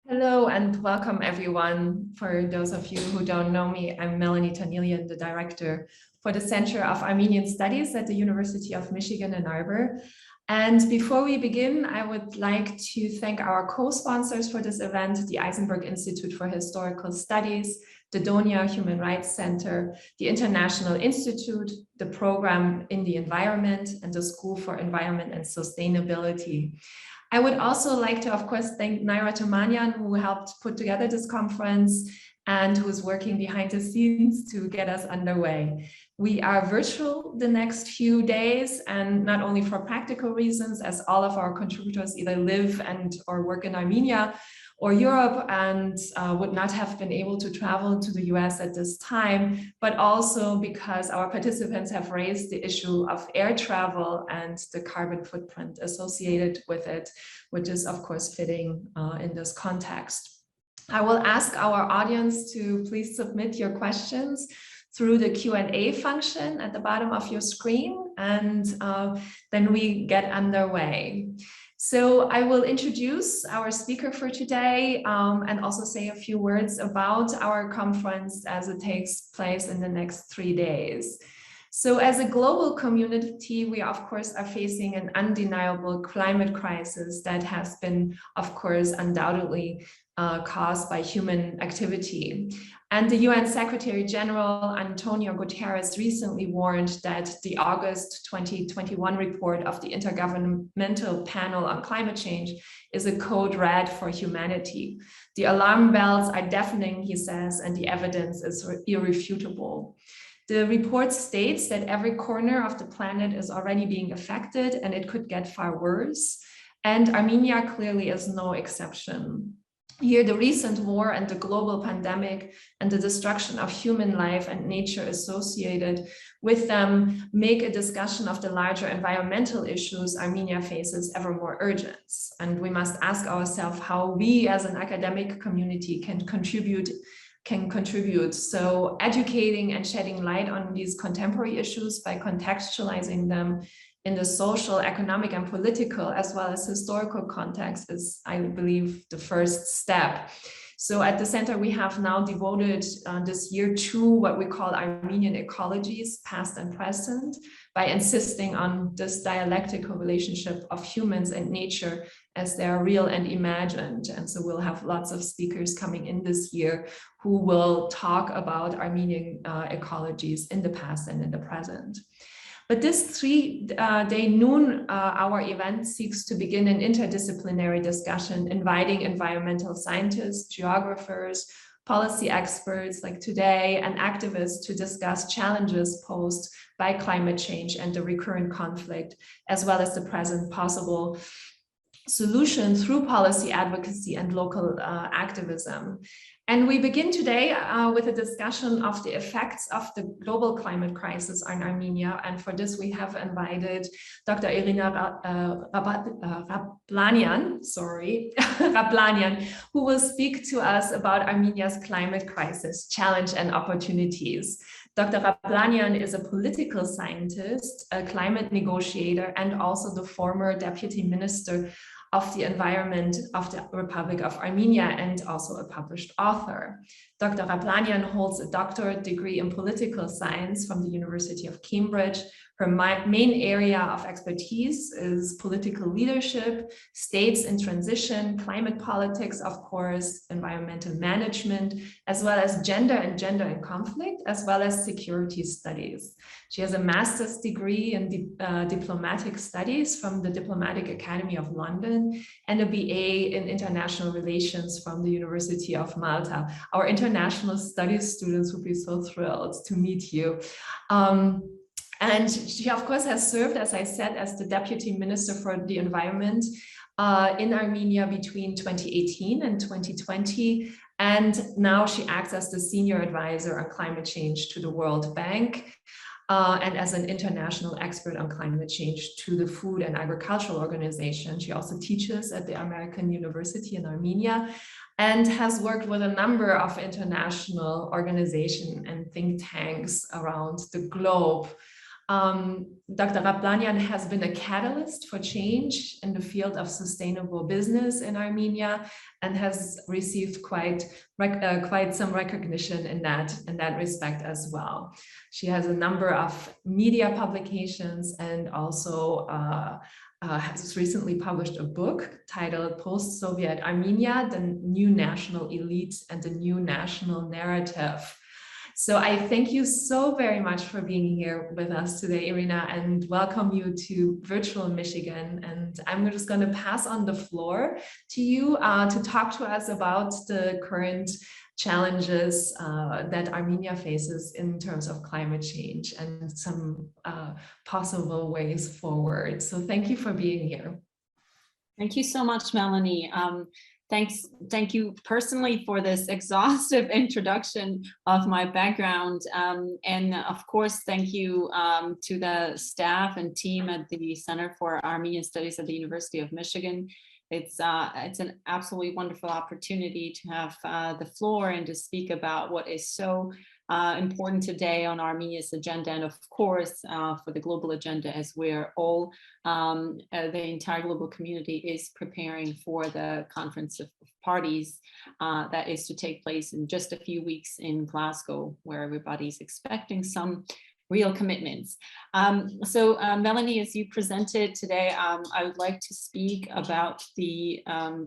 Hello and welcome everyone. For those of you who don't know me, I'm Melanie Tanilian, the director for the Center of Armenian Studies at the University of Michigan, Ann Arbor. And before we begin, I would like to thank our co-sponsors for this event, the Eisenberg Institute for Historical Studies, the Donia Human Rights Center, the International Institute, the Program in the Environment, and the School for Environment and Sustainability. I would also like to, of course, thank Ghaplanyan, who helped put together this conference and who is working behind the scenes to get us underway. We are virtual the next few days, and not only for practical reasons, as all of our contributors either live and or work in Armenia or Europe and would not have been able to travel to the US at this time, but also because our participants have raised the issue of air travel and the carbon footprint associated with it, which is of course fitting in this context. I will ask our audience to please submit your questions through the Q&A function at the bottom of your screen, and then we get underway. So I will introduce our speaker for today and also say a few words about our conference as it takes place in the next 3 days. So as a global community, we of course are facing an undeniable climate crisis that has been, of course, undoubtedly caused by human activity. And the UN Secretary General Antonio Guterres recently warned that the August 2021 report of the Intergovernmental Panel on Climate Change is a code red for humanity. The alarm bells are deafening, he says, and the evidence is irrefutable. The report states that every corner of the planet is already being affected and it could get far worse. And Armenia clearly is no exception. Here, the recent war and the global pandemic and the destruction of human life and nature associated with them make a discussion of the larger environmental issues Armenia faces ever more urgent. And we must ask ourselves how we as an academic community can contribute. So educating and shedding light on these contemporary issues by contextualizing them in the social, economic, and political, as well as historical context is, I believe, the first step. So at the center, we have now devoted this year to what we call Armenian ecologies, past and present, by insisting on this dialectical relationship of humans and nature as they are real and imagined. And so we'll have lots of speakers coming in this year who will talk about Armenian ecologies in the past and in the present. But this 3-day noon hour event seeks to begin an interdisciplinary discussion, inviting environmental scientists, geographers, policy experts like today, and activists to discuss challenges posed by climate change and the recurrent conflict, as well as the present possible solution through policy advocacy and local activism. And we begin today with a discussion of the effects of the global climate crisis on Armenia. And for this, we have invited Dr. Irina Ghaplanyan, who will speak to us about Armenia's climate crisis, challenge and opportunities. Dr. Ghaplanyan is a political scientist, a climate negotiator, and also the former deputy minister of the Environment of the Republic of Armenia, and also a published author. Dr. Ghaplanyan holds a doctorate degree in political science from the University of Cambridge. Her main area of expertise is political leadership, states in transition, climate politics, of course, environmental management, as well as gender and conflict, as well as security studies. She has a master's degree in diplomatic studies from the Diplomatic Academy of London and a BA in international relations from the University of Malta. Our international studies students would be so thrilled to meet you. And she, of course, has served, as I said, as the Deputy Minister for the Environment in Armenia between 2018 and 2020. And now she acts as the Senior Advisor on Climate Change to the World Bank and as an international expert on climate change to the Food and Agricultural Organization. She also teaches at the American University in Armenia and has worked with a number of international organizations and think tanks around the globe. Dr. Ghaplanyan has been a catalyst for change in the field of sustainable business in Armenia and has received quite some recognition in that respect as well. She has a number of media publications and also has recently published a book titled Post-Soviet Armenia, the New National Elite and the New National Narrative. So I thank you so very much for being here with us today, Irina, and welcome you to virtual Michigan. And I'm just going to pass on the floor to you to talk to us about the current challenges that Armenia faces in terms of climate change and some possible ways forward. So thank you for being here. Thank you so much, Melanie. Thank you personally for this exhaustive introduction of my background. And of course, thank you to the staff and team at the Center for Armenian Studies at the University of Michigan. It's an absolutely wonderful opportunity to have the floor and to speak about what is so important today on Armenia's agenda, and of course for the global agenda, as we're all the entire global community is preparing for the Conference of Parties that is to take place in just a few weeks in Glasgow, where everybody's expecting some real commitments. So Melanie, as you presented today, I would like to speak about the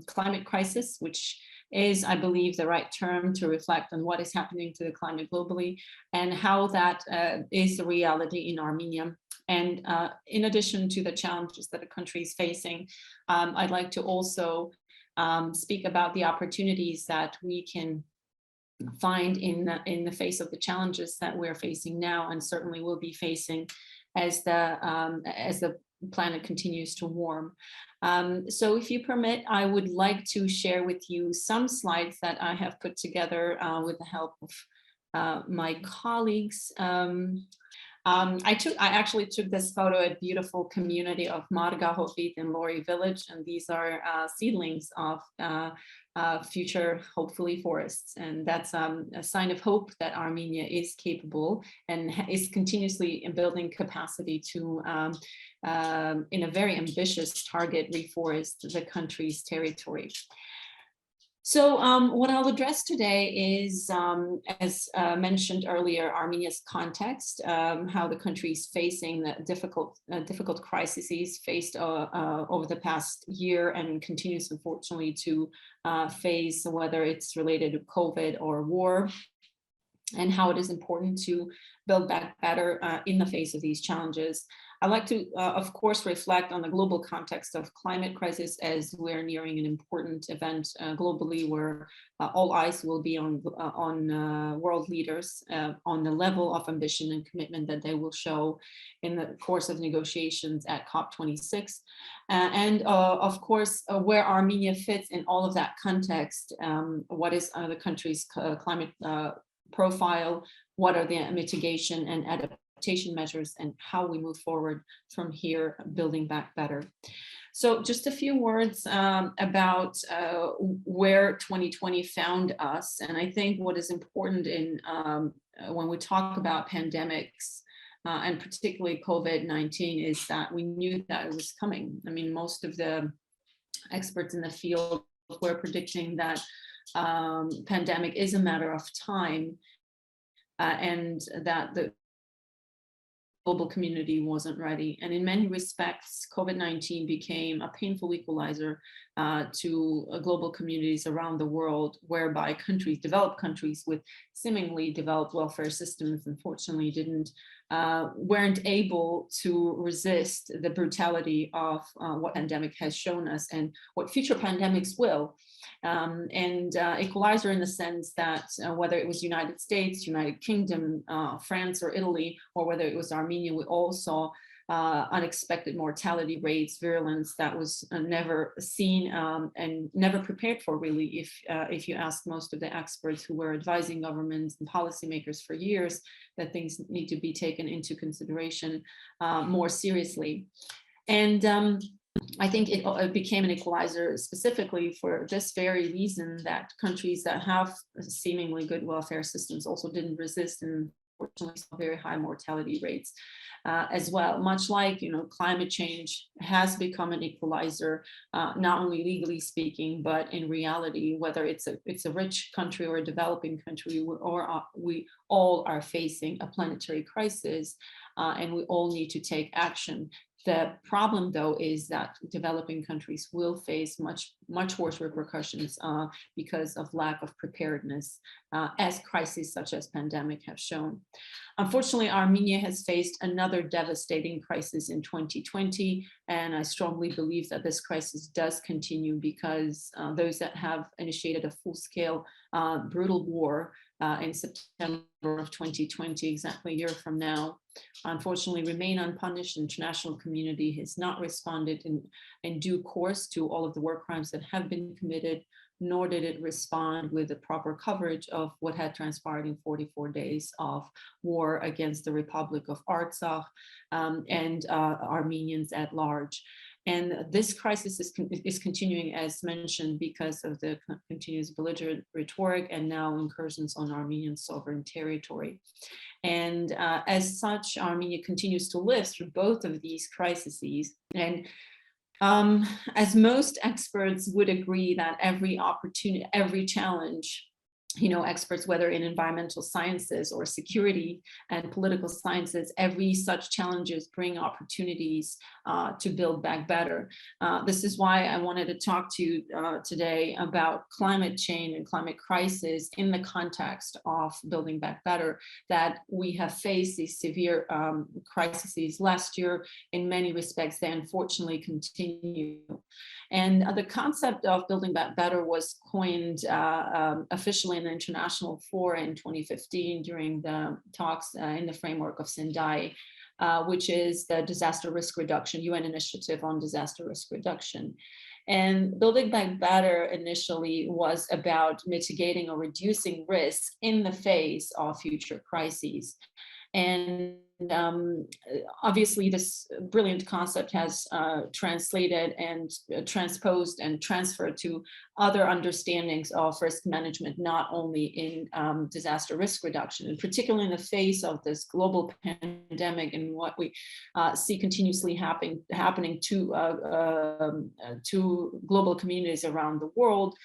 climate crisis, which is, I believe, the right term to reflect on what is happening to the climate globally and how that is the reality in Armenia. And in addition to the challenges that the country is facing, I'd like to also speak about the opportunities that we can find in the face of the challenges that we're facing now, and certainly will be facing as the planet continues to warm. So if you permit, I would like to share with you some slides that I have put together with the help of my colleagues. I actually took this photo at beautiful community of Marga Hovit in Lori Village, and these are seedlings of future, hopefully, forests. And that's a sign of hope that Armenia is capable and is continuously building capacity to, in a very ambitious target, reforest the country's territory. So what I'll address today is, as mentioned earlier, Armenia's context, how the country is facing the difficult crises faced over the past year and continues, unfortunately, to face, whether it's related to COVID or war, and how it is important to build back better in the face of these challenges. I'd like to, of course, reflect on the global context of climate crisis as we're nearing an important event globally, where all eyes will be on world leaders on the level of ambition and commitment that they will show in the course of negotiations at COP26. And of course, where Armenia fits in all of that context, what is the country's climate profile, what are the mitigation and adaptation measures, and how we move forward from here, building back better. So just a few words about where 2020 found us. And I think what is important in when we talk about pandemics, and particularly COVID-19, is that we knew that it was coming. I mean, most of the experts in the field were predicting that pandemic is a matter of time, and that the global community wasn't ready. And in many respects, COVID-19 became a painful equalizer to global communities around the world, whereby countries, developed countries with seemingly developed welfare systems, unfortunately weren't able to resist the brutality of what pandemic has shown us and what future pandemics will. Equalizer in the sense that whether it was United States, United Kingdom, France or Italy, or whether it was Armenia, we all saw unexpected mortality rates, virulence that was never seen and never prepared for, really, if you ask most of the experts who were advising governments and policymakers for years that things need to be taken into consideration more seriously. And I think it became an equalizer specifically for this very reason, that countries that have seemingly good welfare systems also didn't resist and unfortunately saw very high mortality rates as well. Much like, climate change has become an equalizer, not only legally speaking, but in reality, whether it's a rich country or a developing country, we all are facing a planetary crisis, and we all need to take action. The problem, though, is that developing countries will face much worse repercussions because of lack of preparedness, as crises such as pandemic have shown. Unfortunately, Armenia has faced another devastating crisis in 2020, and I strongly believe that this crisis does continue because those that have initiated a full-scale brutal war in September of 2020, exactly a year from now, unfortunately remain unpunished. The international community has not responded in due course to all of the war crimes that have been committed, nor did it respond with the proper coverage of what had transpired in 44 days of war against the Republic of Artsakh and Armenians at large. And this crisis is continuing, as mentioned, because of the continuous belligerent rhetoric and now incursions on Armenian sovereign territory. And as such, Armenia continues to live through both of these crises. And as most experts would agree that every opportunity, every challenge, experts, whether in environmental sciences or security and political sciences, every such challenges bring opportunities to build back better. This is why I wanted to talk to you today about climate change and climate crisis in the context of building back better, that we have faced these severe crises last year. In many respects, they unfortunately continue. And the concept of building back better was coined officially in the International Forum in 2015 during the talks in the framework of Sendai, which is the disaster risk reduction, UN initiative on disaster risk reduction. And building back better initially was about mitigating or reducing risk in the face of future crises. And obviously, this brilliant concept has translated and transposed and transferred to other understandings of risk management, not only in disaster risk reduction, and particularly in the face of this global pandemic and what we see continuously happening to global communities around the world.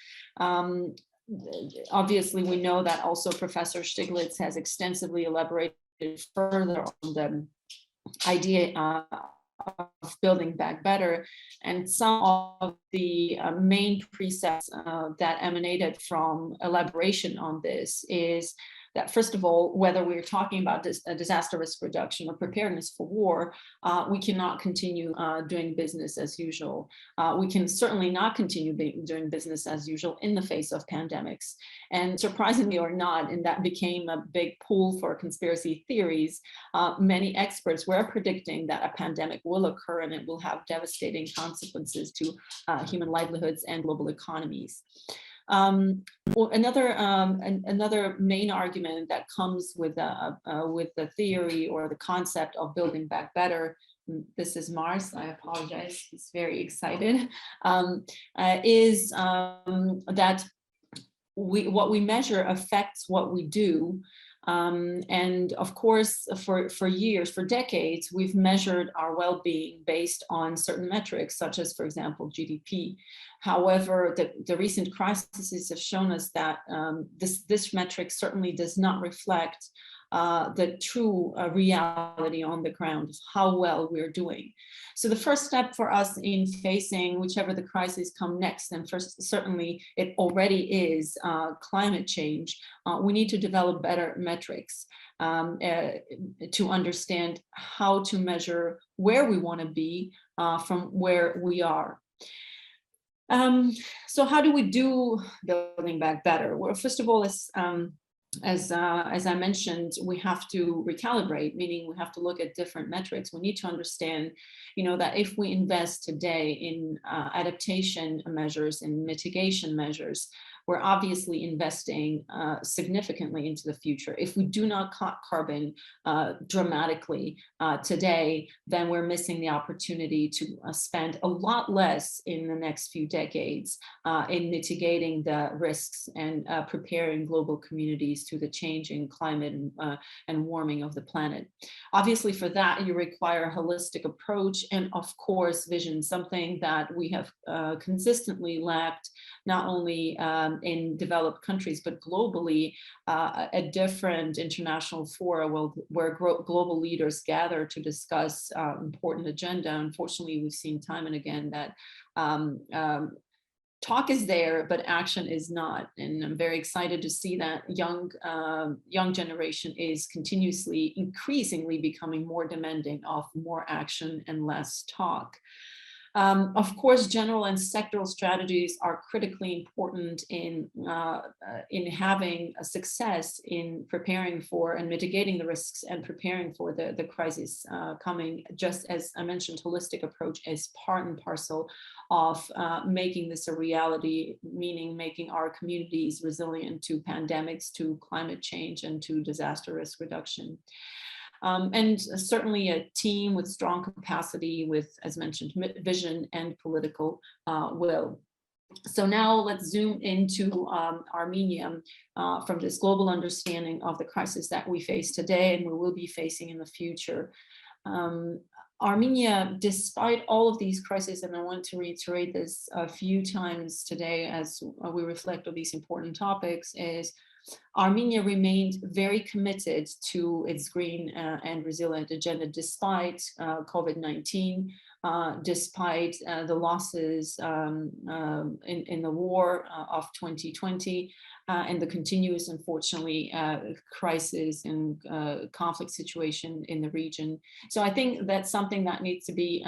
Obviously, we know that also Professor Stiglitz has extensively elaborated further on the idea of building back better, and some of the main precepts that emanated from elaboration on this is that, first of all, whether we're talking about disaster risk reduction or preparedness for war, we cannot continue doing business as usual. We can certainly not continue doing business as usual in the face of pandemics. And surprisingly or not, and that became a big pool for conspiracy theories, many experts were predicting that a pandemic will occur and it will have devastating consequences to human livelihoods and global economies. Well, another main argument that comes with the theory or the concept of building back better, this is Mars, I apologize, he's very excited, is that what we measure affects what we do. And of course, for years, for decades, we've measured our well-being based on certain metrics, such as, for example, GDP. However, the recent crises have shown us that this metric certainly does not reflect the true reality on the ground of how well we're doing. So the first step for us in facing whichever the crises come next, and first certainly it already is climate change, we need to develop better metrics to understand how to measure where we want to be from where we are. So how do we do building back better? Well, first of all, as I mentioned, we have to recalibrate, meaning we have to look at different metrics. We need to understand, that if we invest today in adaptation measures and mitigation measures, we're obviously investing significantly into the future. If we do not cut carbon dramatically today, then we're missing the opportunity to spend a lot less in the next few decades in mitigating the risks and preparing global communities to the changing climate and warming of the planet. Obviously, for that, you require a holistic approach and, of course, vision, something that we have consistently lacked, not only in developed countries, but globally at different international fora where global leaders gather to discuss important agenda. Unfortunately, we've seen time and again that talk is there, but action is not. And I'm very excited to see that young generation is continuously, increasingly becoming more demanding of more action and less talk. Of course, general and sectoral strategies are critically important in having a success in preparing for and mitigating the risks and preparing for the crisis coming. Just as I mentioned, holistic approach is part and parcel of making this a reality, meaning making our communities resilient to pandemics, to climate change, and to disaster risk reduction. And certainly a team with strong capacity with, as mentioned, vision and political will. So now let's zoom into Armenia from this global understanding of the crisis that we face today and we will be facing in the future. Armenia, despite all of these crises, and I want to reiterate this a few times today as we reflect on these important topics, is Armenia remained very committed to its green and resilient agenda despite COVID-19, despite the losses in the war of 2020 and the continuous, unfortunately, crisis and conflict situation in the region. So I think that's something that needs to be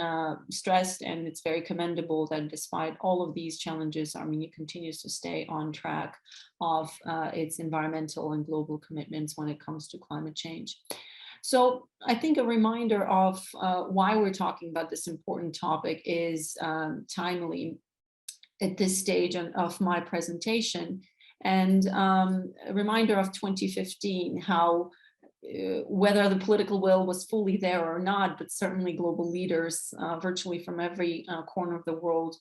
stressed, and it's very commendable that despite all of these challenges, Armenia continues to stay on track of its environmental and global commitments when it comes to climate change. So I think a reminder of why we're talking about this important topic is timely at this stage of my presentation, and a reminder of 2015, how whether the political will was fully there or not, but certainly global leaders virtually from every corner of the world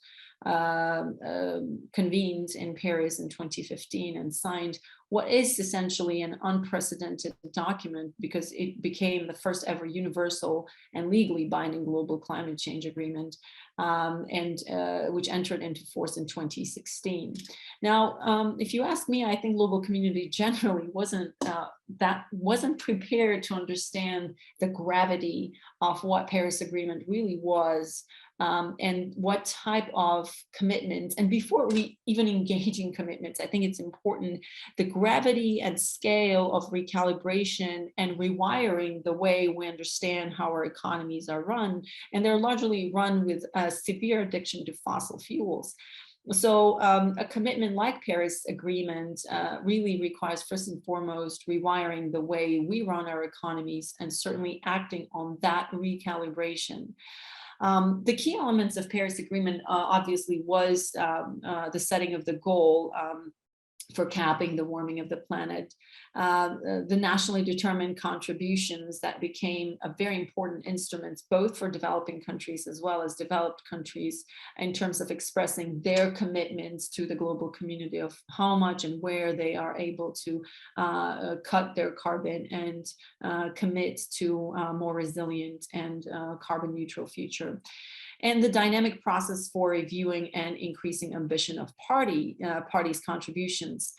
convened in Paris in 2015 and signed what is essentially an unprecedented document, because it became the first ever universal and legally binding global climate change agreement, which entered into force in 2016. Now, if you ask me, I think global community generally wasn't prepared to understand the gravity of what Paris Agreement really was, and what type of commitments. And before we even engage in commitments, I think it's important the gravity and scale of recalibration and rewiring the way we understand how our economies are run. And they're largely run with a severe addiction to fossil fuels. So a commitment like Paris Agreement really requires, first and foremost, rewiring the way we run our economies and certainly acting on that recalibration. The key elements of Paris Agreement obviously was the setting of the goal for capping the warming of the planet, the nationally determined contributions that became a very important instrument, both for developing countries as well as developed countries, in terms of expressing their commitments to the global community of how much and where they are able to cut their carbon and commit to a more resilient and carbon neutral future. And the dynamic process for reviewing and increasing ambition of parties' contributions,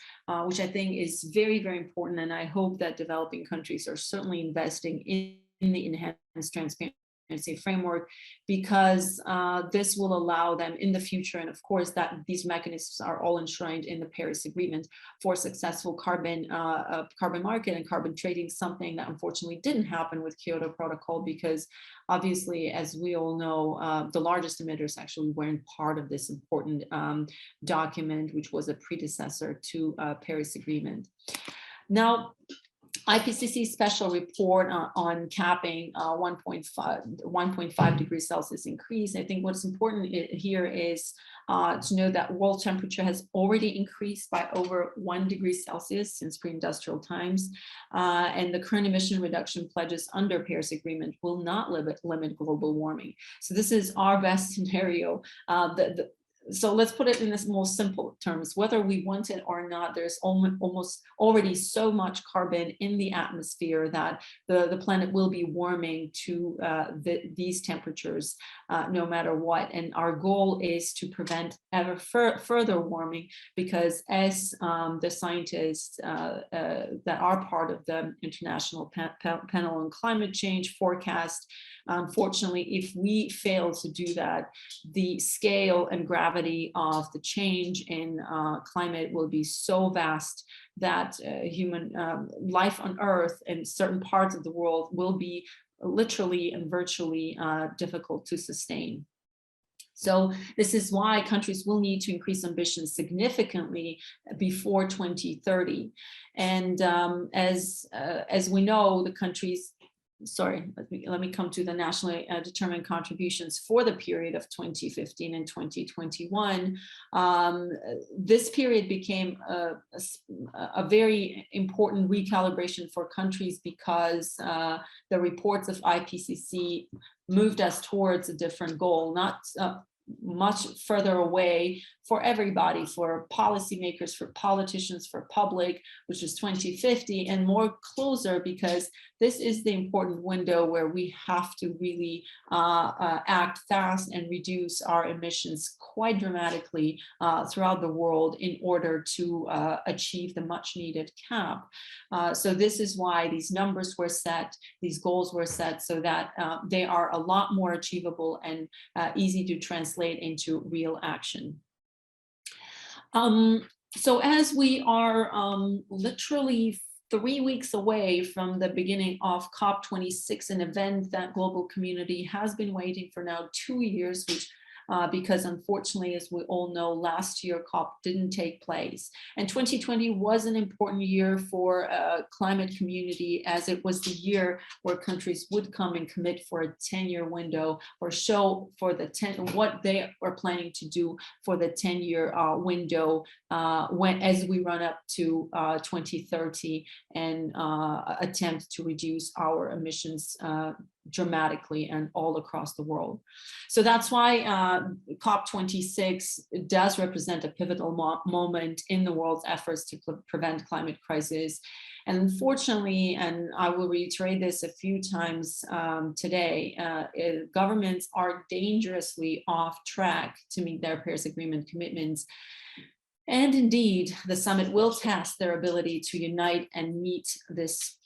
which I think is very, very important. And I hope that developing countries are certainly investing in the enhanced transparency framework, because this will allow them in the future, and of course that these mechanisms are all enshrined in the Paris Agreement, for successful carbon market and carbon trading, something that unfortunately didn't happen with Kyoto Protocol, because obviously, as we all know, the largest emitters actually weren't part of this important document, which was a predecessor to Paris Agreement. Now, IPCC special report on capping 1.5 degrees Celsius increase. I think what's important here is to know that world temperature has already increased by over 1 degree Celsius since pre-industrial times, and the current emission reduction pledges under Paris Agreement will not limit global warming. So this is our best scenario. So let's put it in this more simple terms. Whether we want it or not, there's almost already so much carbon in the atmosphere that the planet will be warming to these temperatures no matter what. And our goal is to prevent ever further warming, because as the scientists that are part of the International Panel on Climate Change forecast, unfortunately, if we fail to do that, the scale and gravity of the change in climate will be so vast that human life on Earth in certain parts of the world will be literally and virtually difficult to sustain. So this is why countries will need to increase ambitions significantly before 2030. And as we know, the countries, sorry, let me come to the nationally determined contributions for the period of 2015 and 2021. This period became a very important recalibration for countries because the reports of IPCC moved us towards a different goal, not much further away for everybody, for policymakers, for politicians, for public, which is 2050, and more closer, because this is the important window where we have to really act fast and reduce our emissions quite dramatically throughout the world in order to achieve the much needed cap. So this is why these numbers were set, these goals were set, so that they are a lot more achievable and easy to translate into real action. So as we are literally 3 weeks away from the beginning of COP26, an event that global community has been waiting for now 2 years, which because unfortunately, as we all know, last year COP didn't take place. And 2020 was an important year for climate community, as it was the year where countries would come and commit for a 10-year window, or show for the what they are planning to do for the 10-year window as we run up to 2030 and attempt to reduce our emissions dramatically and all across the world. So that's why COP26 does represent a pivotal moment in the world's efforts to prevent climate crisis. And unfortunately, and I will reiterate this a few times today, governments are dangerously off track to meet their Paris Agreement commitments. And indeed, the summit will test their ability to unite and meet this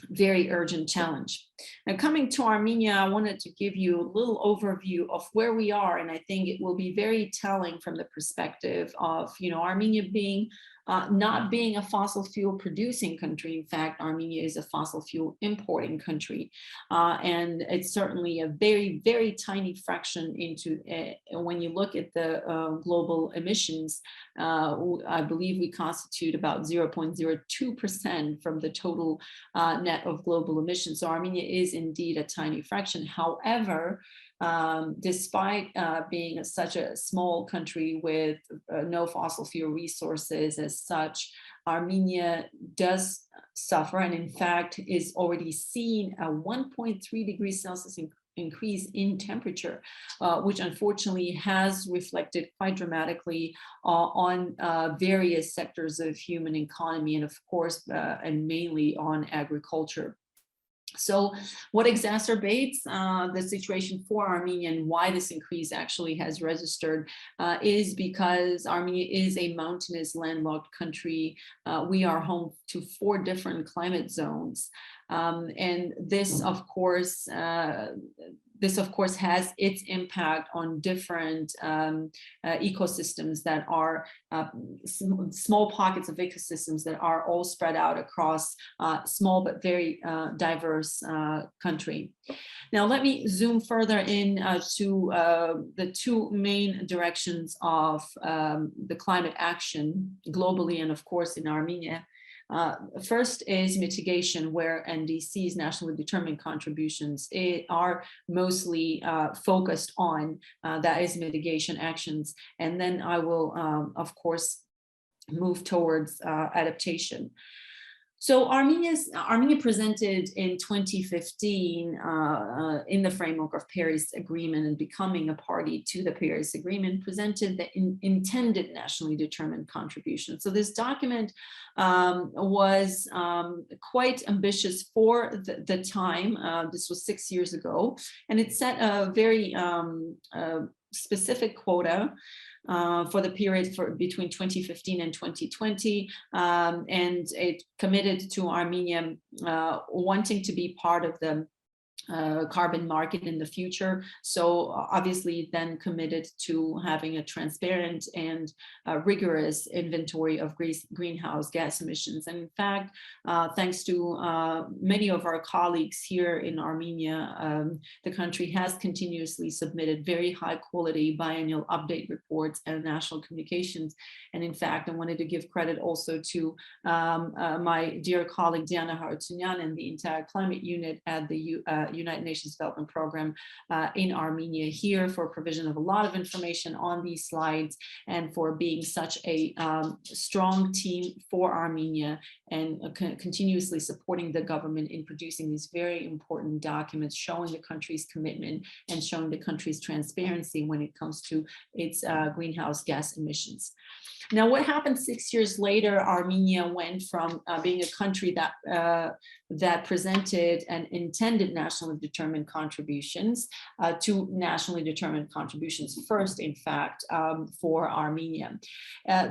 very urgent challenge. Now, coming to Armenia, I wanted to give you a little overview of where we are, and I think it will be very telling from the perspective of, Armenia being not being a fossil fuel producing country. In fact, Armenia is a fossil fuel importing country, and it's certainly a very, very tiny fraction into when you look at the global emissions. I believe we constitute about 0.02% from the total net of global emissions. So Armenia is indeed a tiny fraction. However, despite being such a small country with no fossil fuel resources as such, Armenia does suffer, and in fact is already seeing a 1.3 degrees Celsius increase in temperature, which unfortunately has reflected quite dramatically on various sectors of human economy, and of course, and mainly on agriculture. So what exacerbates the situation for Armenia and why this increase actually has registered is because Armenia is a mountainous landlocked country. We are home to 4 different climate zones. And this, of course, has its impact on different ecosystems that are small pockets of ecosystems that are all spread out across small but very diverse country. Now, let me zoom further in to the 2 main directions of the climate action globally and, of course, in Armenia. First is mitigation, where NDCs, nationally determined contributions, are mostly focused on, that is mitigation actions. And then I will, of course, move towards adaptation. So Armenia presented in 2015 in the framework of Paris Agreement and becoming a party to the Paris Agreement, presented the intended nationally determined contribution. So this document was quite ambitious for the time. This was 6 years ago, and it set a very specific quota for the period between 2015 and 2020, and it committed to Armenia wanting to be part of the carbon market in the future. So obviously then committed to having a transparent and rigorous inventory of greenhouse gas emissions. And in fact, thanks to many of our colleagues here in Armenia, the country has continuously submitted very high quality biannual update reports and national communications. And in fact, I wanted to give credit also to my dear colleague Diana Harutyunyan and the entire climate unit at the United Nations Development Program in Armenia here for provision of a lot of information on these slides, and for being such a strong team for Armenia and continuously supporting the government in producing these very important documents showing the country's commitment and showing the country's transparency when it comes to its greenhouse gas emissions. Now, what happened 6 years later? Armenia went from being a country that presented an intended nationally determined contributions to nationally determined contributions first, in fact, for Armenia.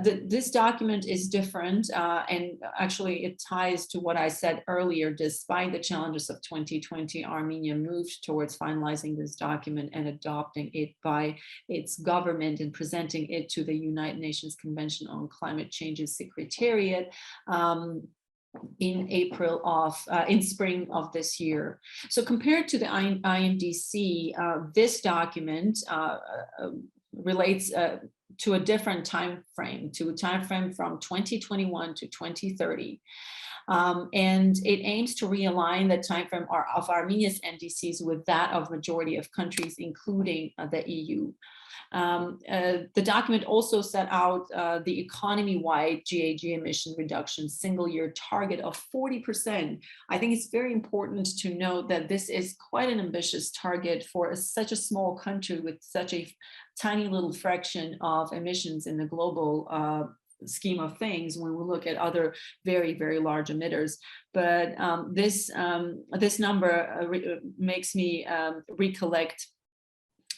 This document is different, and actually it ties to what I said earlier. Despite the challenges of 2020, Armenia moved towards finalizing this document and adopting it by its government and presenting it to the United Nations Convention on Climate Change's Secretariat in spring of this year. So compared to the INDC, this document relates to a different time frame, from 2021 to 2030. And it aims to realign the timeframe of Armenia's NDCs with that of majority of countries, including the EU. The document also set out the economy-wide GHG emission reduction single-year target of 40%. I think it's very important to note that this is quite an ambitious target for such a small country with such a tiny little fraction of emissions in the global scheme of things when we look at other very, very large emitters. But this number makes me recollect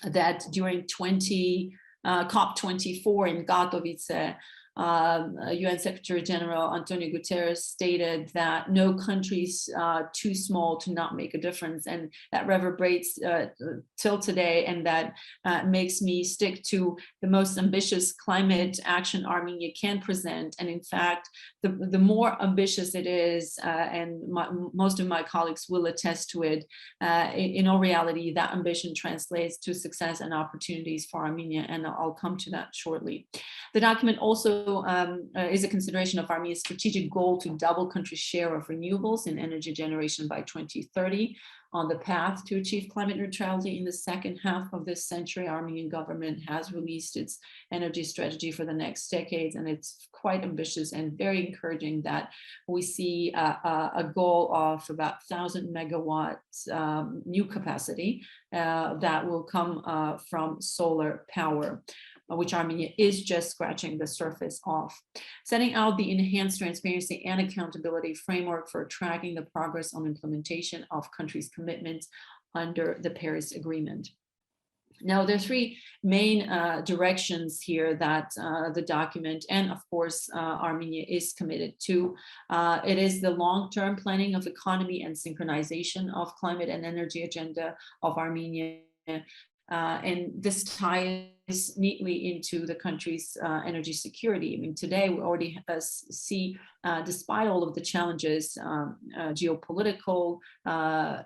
that during COP24 in Katowice, UN Secretary General Antonio Guterres stated that no country is too small to not make a difference, and that reverberates till today, and that makes me stick to the most ambitious climate action Armenia can present. And in fact, the more ambitious it is, and most of my colleagues will attest to it, in all reality, that ambition translates to success and opportunities for Armenia, and I'll come to that shortly. The document also is a consideration of Armenia's strategic goal to double country's share of renewables in energy generation by 2030. On the path to achieve climate neutrality in the second half of this century, Armenian government has released its energy strategy for the next decades, and it's quite ambitious and very encouraging that we see a goal of about 1,000 megawatts new capacity that will come from solar power, which Armenia is just scratching the surface of. Setting out the enhanced transparency and accountability framework for tracking the progress on implementation of countries' commitments under the Paris Agreement. Now, there are three main directions here that the document and, of course, Armenia is committed to. It is the long-term planning of economy and synchronization of climate and energy agenda of Armenia. And this ties neatly into the country's energy security. I mean, today we already see, despite all of the challenges, geopolitical,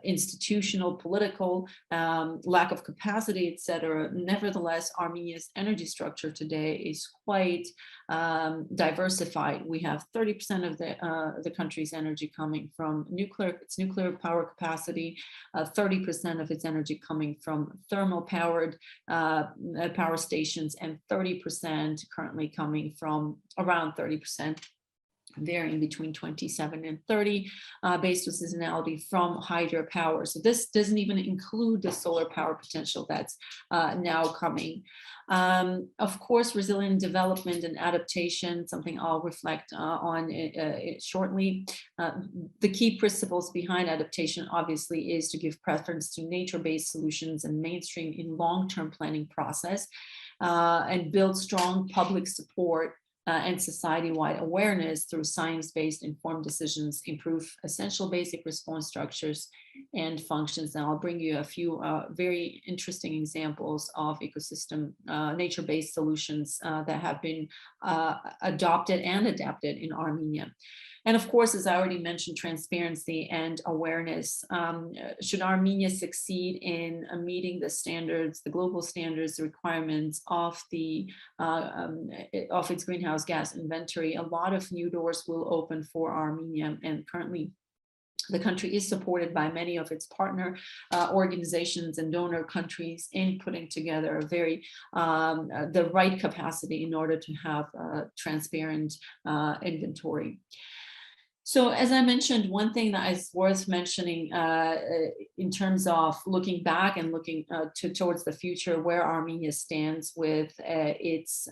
institutional, political, lack of capacity, etc. Nevertheless, Armenia's energy structure today is quite diversified. We have 30% of the country's energy coming from its nuclear power capacity, 30% of its energy coming from thermal powered power stations, and 30% currently coming from around 30%, varying between 27 and 30, based on seasonality, from hydropower. So this doesn't even include the solar power potential that's now coming. Of course, resilient development and adaptation, something I'll reflect on shortly. The key principles behind adaptation, obviously, is to give preference to nature-based solutions and mainstream in long-term planning process, and build strong public support and society-wide awareness through science-based informed decisions, improve essential basic response structures and functions. And I'll bring you a few very interesting examples of ecosystem, nature-based solutions that have been adopted and adapted in Armenia. And of course, as I already mentioned, transparency and awareness. Should Armenia succeed in meeting the standards, the global standards, the requirements of its greenhouse gas inventory, a lot of new doors will open for Armenia. And currently, the country is supported by many of its partner organizations and donor countries in putting together the right capacity in order to have a transparent inventory. So as I mentioned, one thing that is worth mentioning in terms of looking back and looking towards the future, where Armenia stands with its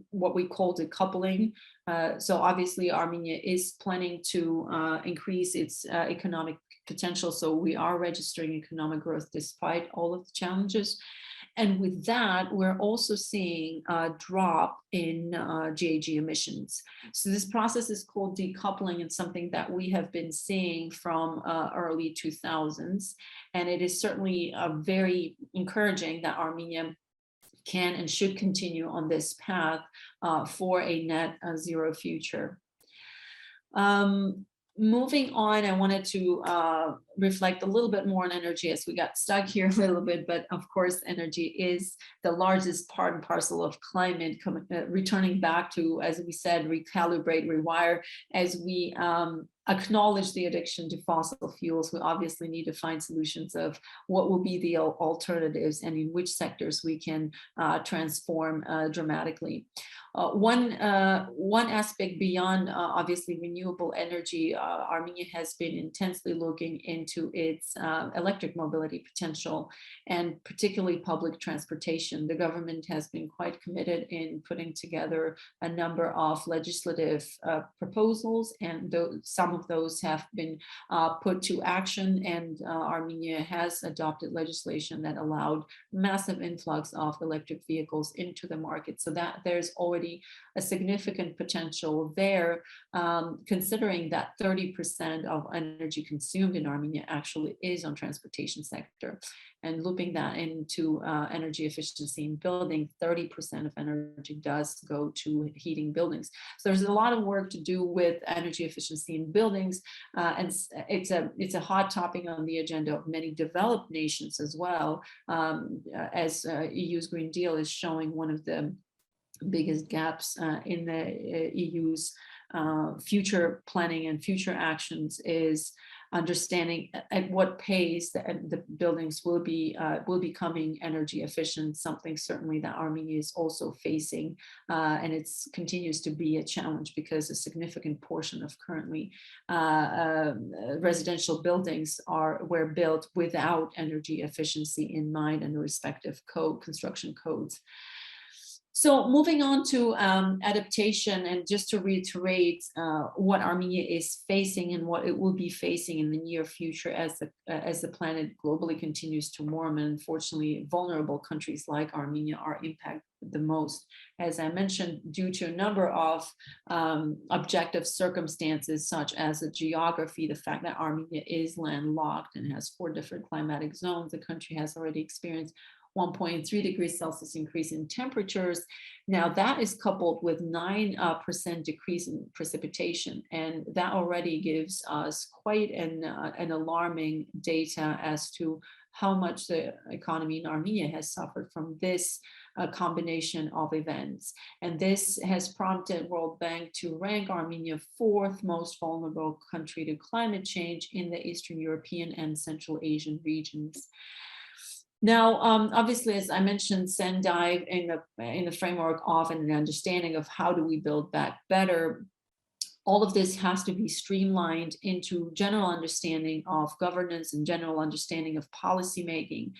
what we call decoupling. So obviously Armenia is planning to increase its economic potential. So we are registering economic growth despite all of the challenges. And with that, we're also seeing a drop in GHG emissions. So this process is called decoupling, and something that we have been seeing from early 2000s. And it is certainly very encouraging that Armenia can and should continue on this path for a net zero future. Moving on, I wanted to reflect a little bit more on energy, as we got stuck here a little bit, but of course, energy is the largest part and parcel of climate, returning back to, as we said, recalibrate, rewire. As we acknowledge the addiction to fossil fuels, we obviously need to find solutions of what will be the alternatives and in which sectors we can transform dramatically. One aspect beyond obviously renewable energy, Armenia has been intensely looking into its electric mobility potential, and particularly public transportation. The government has been quite committed in putting together a number of legislative proposals, and some of those have been put to action, and Armenia has adopted legislation that allowed massive influx of electric vehicles into the market, so that there's already a significant potential there, considering that 30% of energy consumed in Armenia actually is on transportation sector. And looping that into energy efficiency in building, 30% of energy does go to heating buildings. So there's a lot of work to do with energy efficiency in buildings, and it's a hot topic on the agenda of many developed nations as well, as EU's Green Deal is showing one of the biggest gaps in the EU's future planning and future actions is understanding at what pace the buildings will be becoming energy efficient, something certainly that Armenia is also facing, and it continues to be a challenge because a significant portion of currently residential buildings were built without energy efficiency in mind and the respective construction codes. So moving on to adaptation, and just to reiterate what Armenia is facing and what it will be facing in the near future as the planet globally continues to warm, and unfortunately vulnerable countries like Armenia are impacted the most, as I mentioned, due to a number of objective circumstances such as the geography, the fact that Armenia is landlocked and has 4 different climatic zones the country has already experienced, 1.3 degrees Celsius increase in temperatures. Now that is coupled with 9% decrease in precipitation, and that already gives us quite an alarming data as to how much the economy in Armenia has suffered from this combination of events. And this has prompted World Bank to rank Armenia 4th most vulnerable country to climate change in the Eastern European and Central Asian regions. Now, obviously, as I mentioned, Sendive in the framework of an understanding of how do we build back better. All of this has to be streamlined into general understanding of governance and general understanding of policymaking,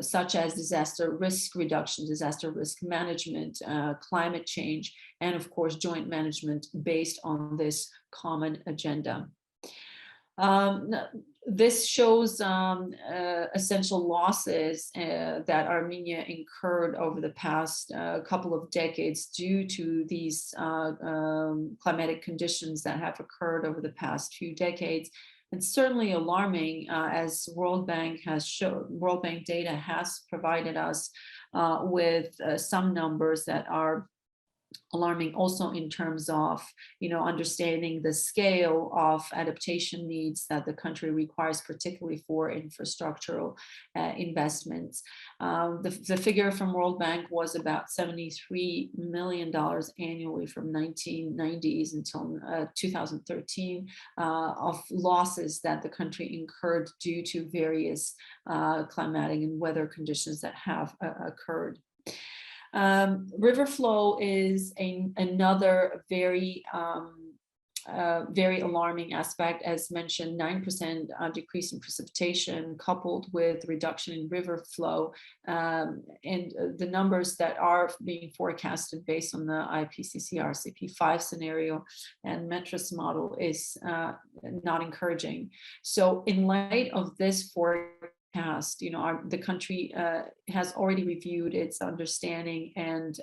such as disaster risk reduction, disaster risk management, climate change, and of course, joint management based on this common agenda. This shows essential losses that Armenia incurred over the past couple of decades due to these climatic conditions that have occurred over the past few decades. It's certainly alarming, as World Bank has shown. World Bank data has provided us with some numbers that are alarming also in terms of, understanding the scale of adaptation needs that the country requires, particularly for infrastructural investments. The figure from World Bank was about $73 million annually from 1990s until 2013 of losses that the country incurred due to various climatic and weather conditions that have occurred. River flow is another very alarming aspect. As mentioned, 9% decrease in precipitation coupled with reduction in river flow, and the numbers that are being forecasted based on the IPCC RCP5 scenario and METRIS model is not encouraging. So in light of this forecast, the country has already reviewed its understanding and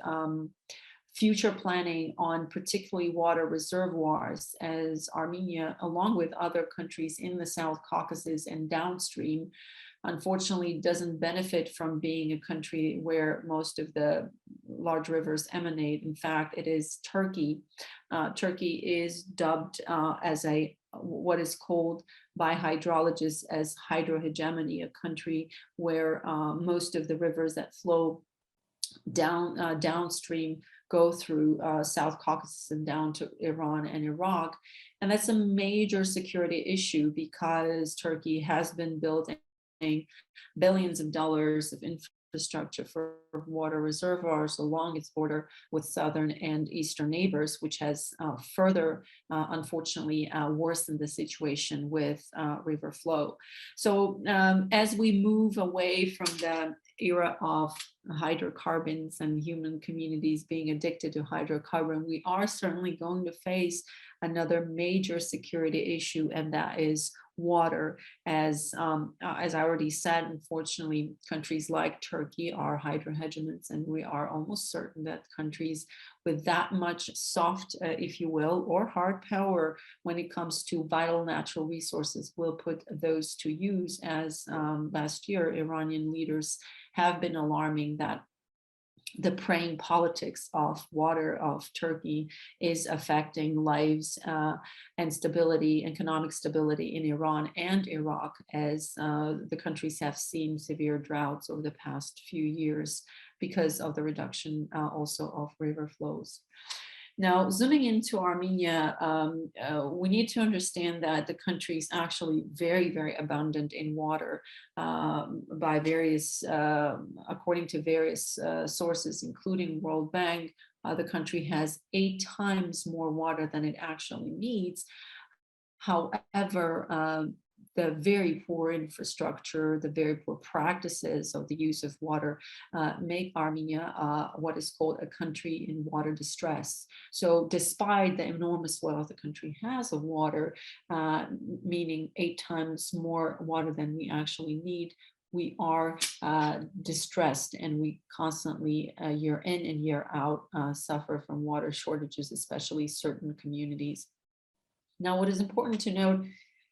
future planning on particularly water reservoirs, as Armenia, along with other countries in the South Caucasus and downstream, unfortunately doesn't benefit from being a country where most of the large rivers emanate. In fact, it is Turkey. Turkey is dubbed as what is called by hydrologists as hydrohegemony, a country where most of the rivers that flow downstream go through South Caucasus and down to Iran and Iraq. And that's a major security issue because Turkey has been building billions of dollars of infrastructure for water reservoirs along its border with southern and eastern neighbors, which has further, unfortunately, worsened the situation with river flow. So as we move away from the era of hydrocarbons and human communities being addicted to hydrocarbon, we are certainly going to face another major security issue, and that is water. As I already said, unfortunately, countries like Turkey are hydrohegemons, and we are almost certain that countries with that much soft, if you will, or hard power when it comes to vital natural resources will put those to use, as last year Iranian leaders have been alarming that the preying politics of water of Turkey is affecting lives and stability, economic stability in Iran and Iraq, as the countries have seen severe droughts over the past few years because of the reduction also of river flows. Now, zooming into Armenia, we need to understand that the country is actually very, very abundant in water by various, according to various sources, including World Bank. The country has 8 times more water than it actually needs. However, the very poor infrastructure, the very poor practices of the use of water make Armenia what is called a country in water distress. So despite the enormous wealth the country has of water, meaning 8 times more water than we actually need, we are distressed, and we constantly, year in and year out, suffer from water shortages, especially certain communities. Now, what is important to note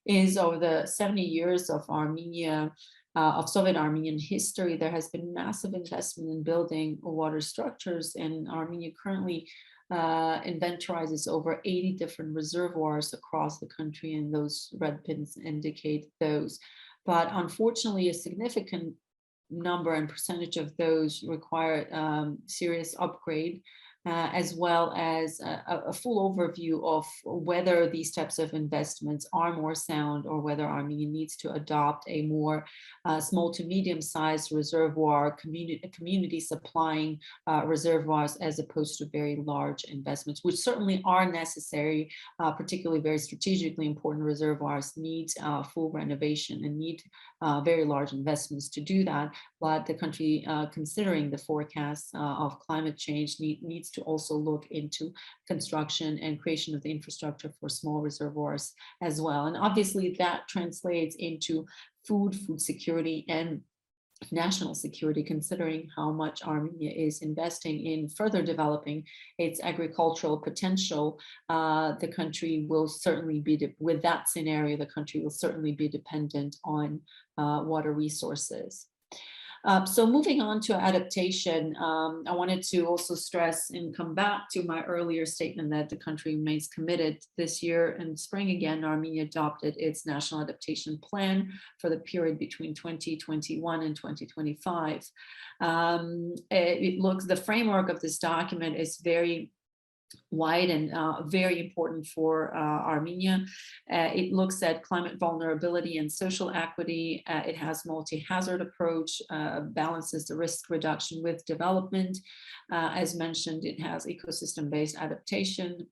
is over the 70 years of Armenia of Soviet Armenian history, there has been massive investment in building water structures, and Armenia currently inventorizes over 80 different reservoirs across the country, and those red pins indicate those. But unfortunately, a significant number and percentage of those require serious upgrade, as well as a full overview of whether these types of investments are more sound, or whether Armenia needs to adopt a more small to medium-sized reservoir, community supplying reservoirs, as opposed to very large investments, which certainly are necessary. Particularly very strategically important reservoirs need full renovation and need very large investments to do that. But the country, considering the forecasts of climate change, needs to also look into construction and creation of the infrastructure for small reservoirs as well. And obviously that translates into food security and national security, considering how much Armenia is investing in further developing its agricultural potential. The country will certainly be, with that scenario, the country will certainly be dependent on water resources. So moving on to adaptation, I wanted to also stress and come back to my earlier statement that the country remains committed. This year in spring again, Armenia adopted its National Adaptation Plan for the period between 2021 and 2025. The framework of this document is very wide and very important for Armenia. It looks at climate vulnerability and social equity. It has multi-hazard approach, balances the risk reduction with development. As mentioned, it has ecosystem-based adaptation,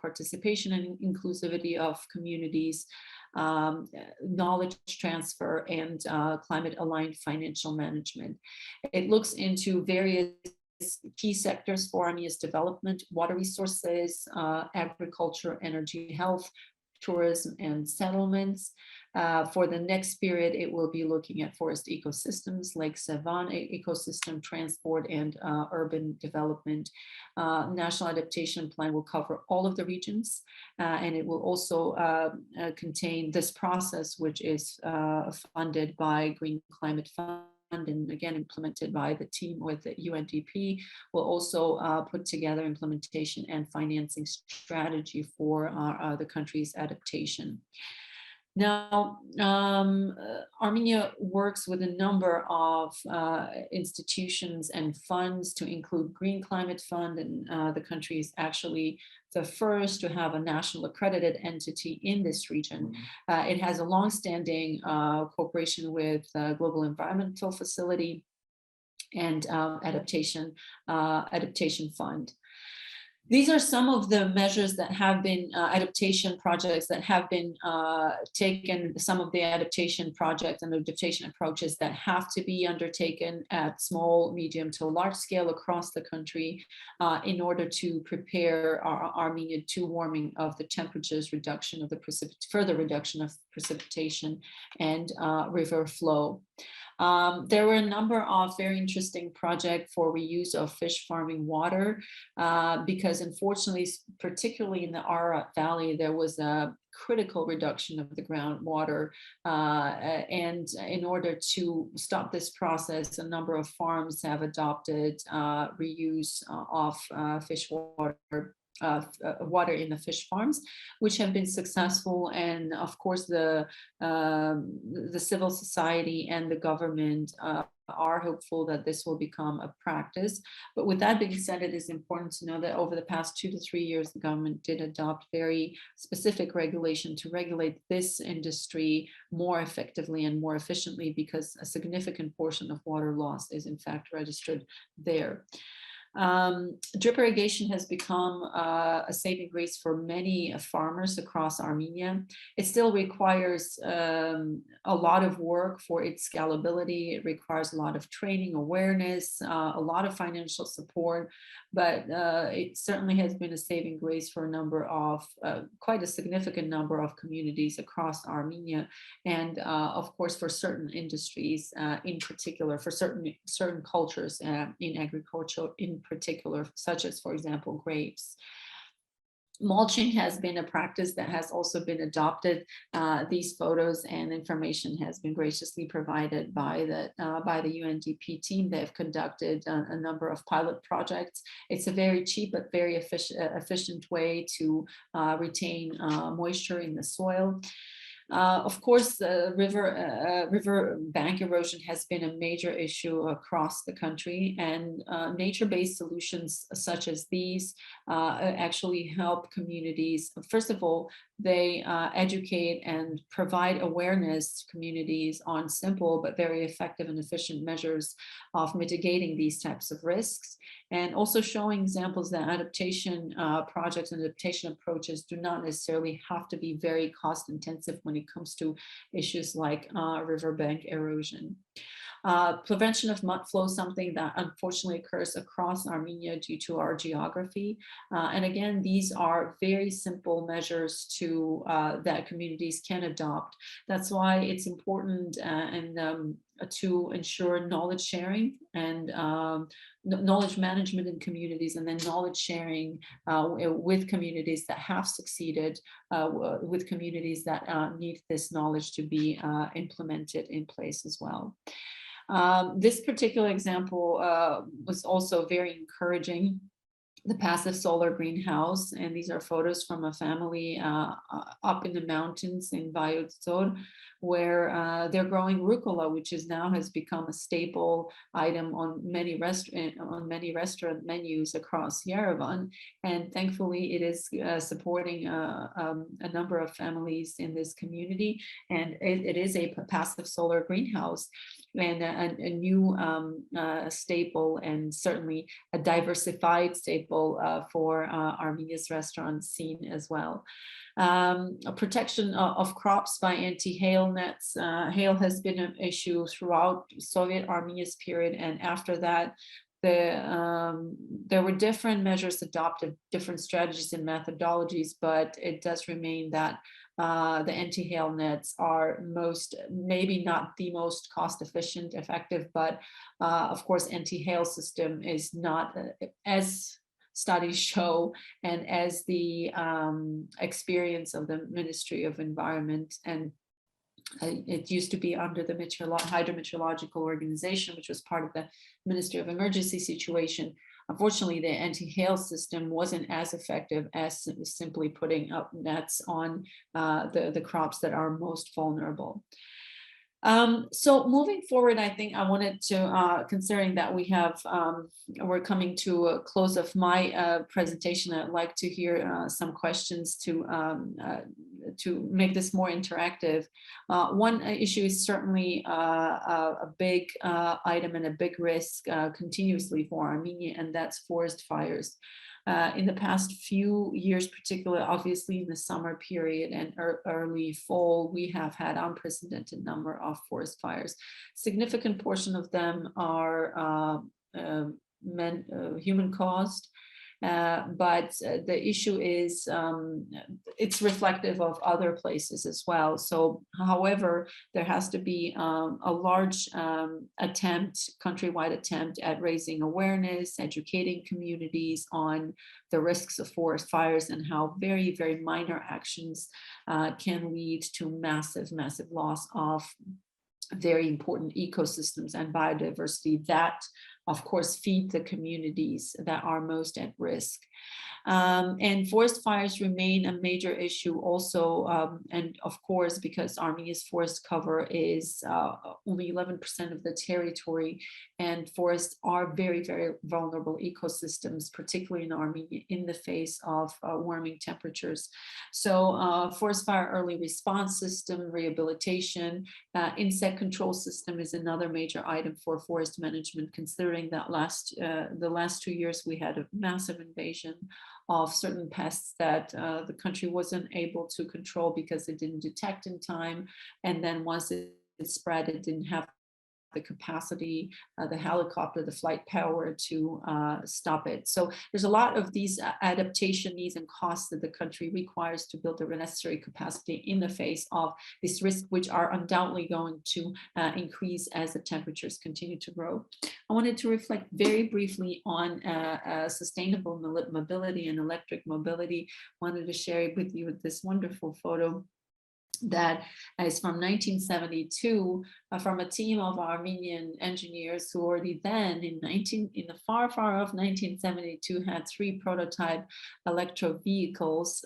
participation and inclusivity of communities, knowledge transfer, and climate-aligned financial management. It looks into various key sectors for Armenia's development: water resources, agriculture, energy, health, tourism, and settlements. For the next period, it will be looking at forest ecosystems like Savann ecosystem, transport, and urban development. National Adaptation Plan will cover all of the regions, and it will also contain this process, which is funded by Green Climate Fund, and again implemented by the team with the UNDP, will also put together implementation and financing strategy for the country's adaptation. Now, Armenia works with a number of institutions and funds, to include Green Climate Fund, and the country is actually the first to have a national accredited entity in this region. It has a long-standing cooperation with Global Environmental Facility and Adaptation Fund. These are some of the measures that have been adaptation projects that have been taken, some of the adaptation projects and adaptation approaches that have to be undertaken at small, medium to large scale across the country in order to prepare Armenia to warming of the temperatures, reduction of the further reduction of precipitation and river flow. There were a number of very interesting projects for reuse of fish farming water, because unfortunately, particularly in the Ararat Valley, there was a critical reduction of the groundwater. And in order to stop this process, a number of farms have adopted reuse of fish water. Water in the fish farms, which have been successful, and of course the civil society and the government are hopeful that this will become a practice. But with that being said, it is important to know that over the past 2 to 3 years, the government did adopt very specific regulation to regulate this industry more effectively and more efficiently, because a significant portion of water loss is in fact registered there. Drip irrigation has become a saving grace for many farmers across Armenia. It still requires a lot of work for its scalability. It requires a lot of training, awareness, a lot of financial support, but it certainly has been a saving grace for a number of, quite a significant number of communities across Armenia, and of course for certain industries, in particular for certain cultures in agriculture in particular, such as, for example, grapes. Mulching has been a practice that has also been adopted. These photos and information has been graciously provided by the UNDP team. They've conducted a number of pilot projects. It's a very cheap but very efficient way to retain moisture in the soil. Of course, river bank erosion has been a major issue across the country, and nature-based solutions such as these actually help communities. First of all, they educate and provide awareness to communities on simple but very effective and efficient measures of mitigating these types of risks, and also showing examples that adaptation projects and adaptation approaches do not necessarily have to be very cost intensive when it comes to issues like riverbank erosion. Prevention of mud flow, something that unfortunately occurs across Armenia due to our geography. And again, these are very simple measures that communities can adopt. That's why it's important to ensure knowledge sharing and knowledge management in communities, and then knowledge sharing with communities that have succeeded, with communities that need this knowledge to be implemented in place as well. This particular example was also very encouraging. The passive solar greenhouse, and these are photos from a family up in the mountains in Vayudzor, where they're growing rucola, which now has become a staple item on many restaurant menus across Yerevan. And thankfully, it is supporting a number of families in this community, and it is a passive solar greenhouse and a new staple, and certainly a diversified staple for Armenia's restaurant scene as well. Protection of crops by anti-hail nets. Hail has been an issue throughout Soviet Armenia's period, and after that, there were different measures adopted, different strategies and methodologies, but it does remain that the anti-hail nets are maybe not the most cost efficient, effective, but of course, anti-hail system is not as studies show, and as the experience of the Ministry of Environment, and it used to be under the Hydrometeorological Organization, which was part of the Ministry of Emergency Situation. Unfortunately, the anti-hail system wasn't as effective as simply putting up nets on the crops that are most vulnerable. So moving forward, I think I wanted to, considering that we're coming to a close of my presentation, I'd like to hear some questions to make this more interactive. One issue is certainly a big item and a big risk continuously for Armenia, and that's forest fires. In the past few years, particularly obviously in the summer period and early fall, we have had unprecedented number of forest fires. Significant portion of them are human caused. But the issue is it's reflective of other places as well. So, however, there has to be a large countrywide attempt at raising awareness, educating communities on the risks of forest fires and how very, very minor actions can lead to massive, massive loss of very important ecosystems and biodiversity that, of course, feed the communities that are most at risk. And forest fires remain a major issue also, and of course, because Armenia's forest cover is only 11% of the territory, and forests are very, very vulnerable ecosystems, particularly in Armenia, in the face of warming temperatures. So forest fire early response system, rehabilitation, insect control system is another major item for forest management, considering that the last 2 years we had a massive invasion of certain pests that the country wasn't able to control because it didn't detect in time. And then once it spread, it didn't have the capacity, the helicopter, the flight power to stop it. So there's a lot of these adaptation needs and costs that the country requires to build the necessary capacity in the face of this risk, which are undoubtedly going to increase as the temperatures continue to grow. I wanted to reflect very briefly on sustainable mobility and electric mobility. Wanted to share with you this wonderful photo that is from 1972 from a team of Armenian engineers who already then in the far off 1972 had 3 prototype electro vehicles,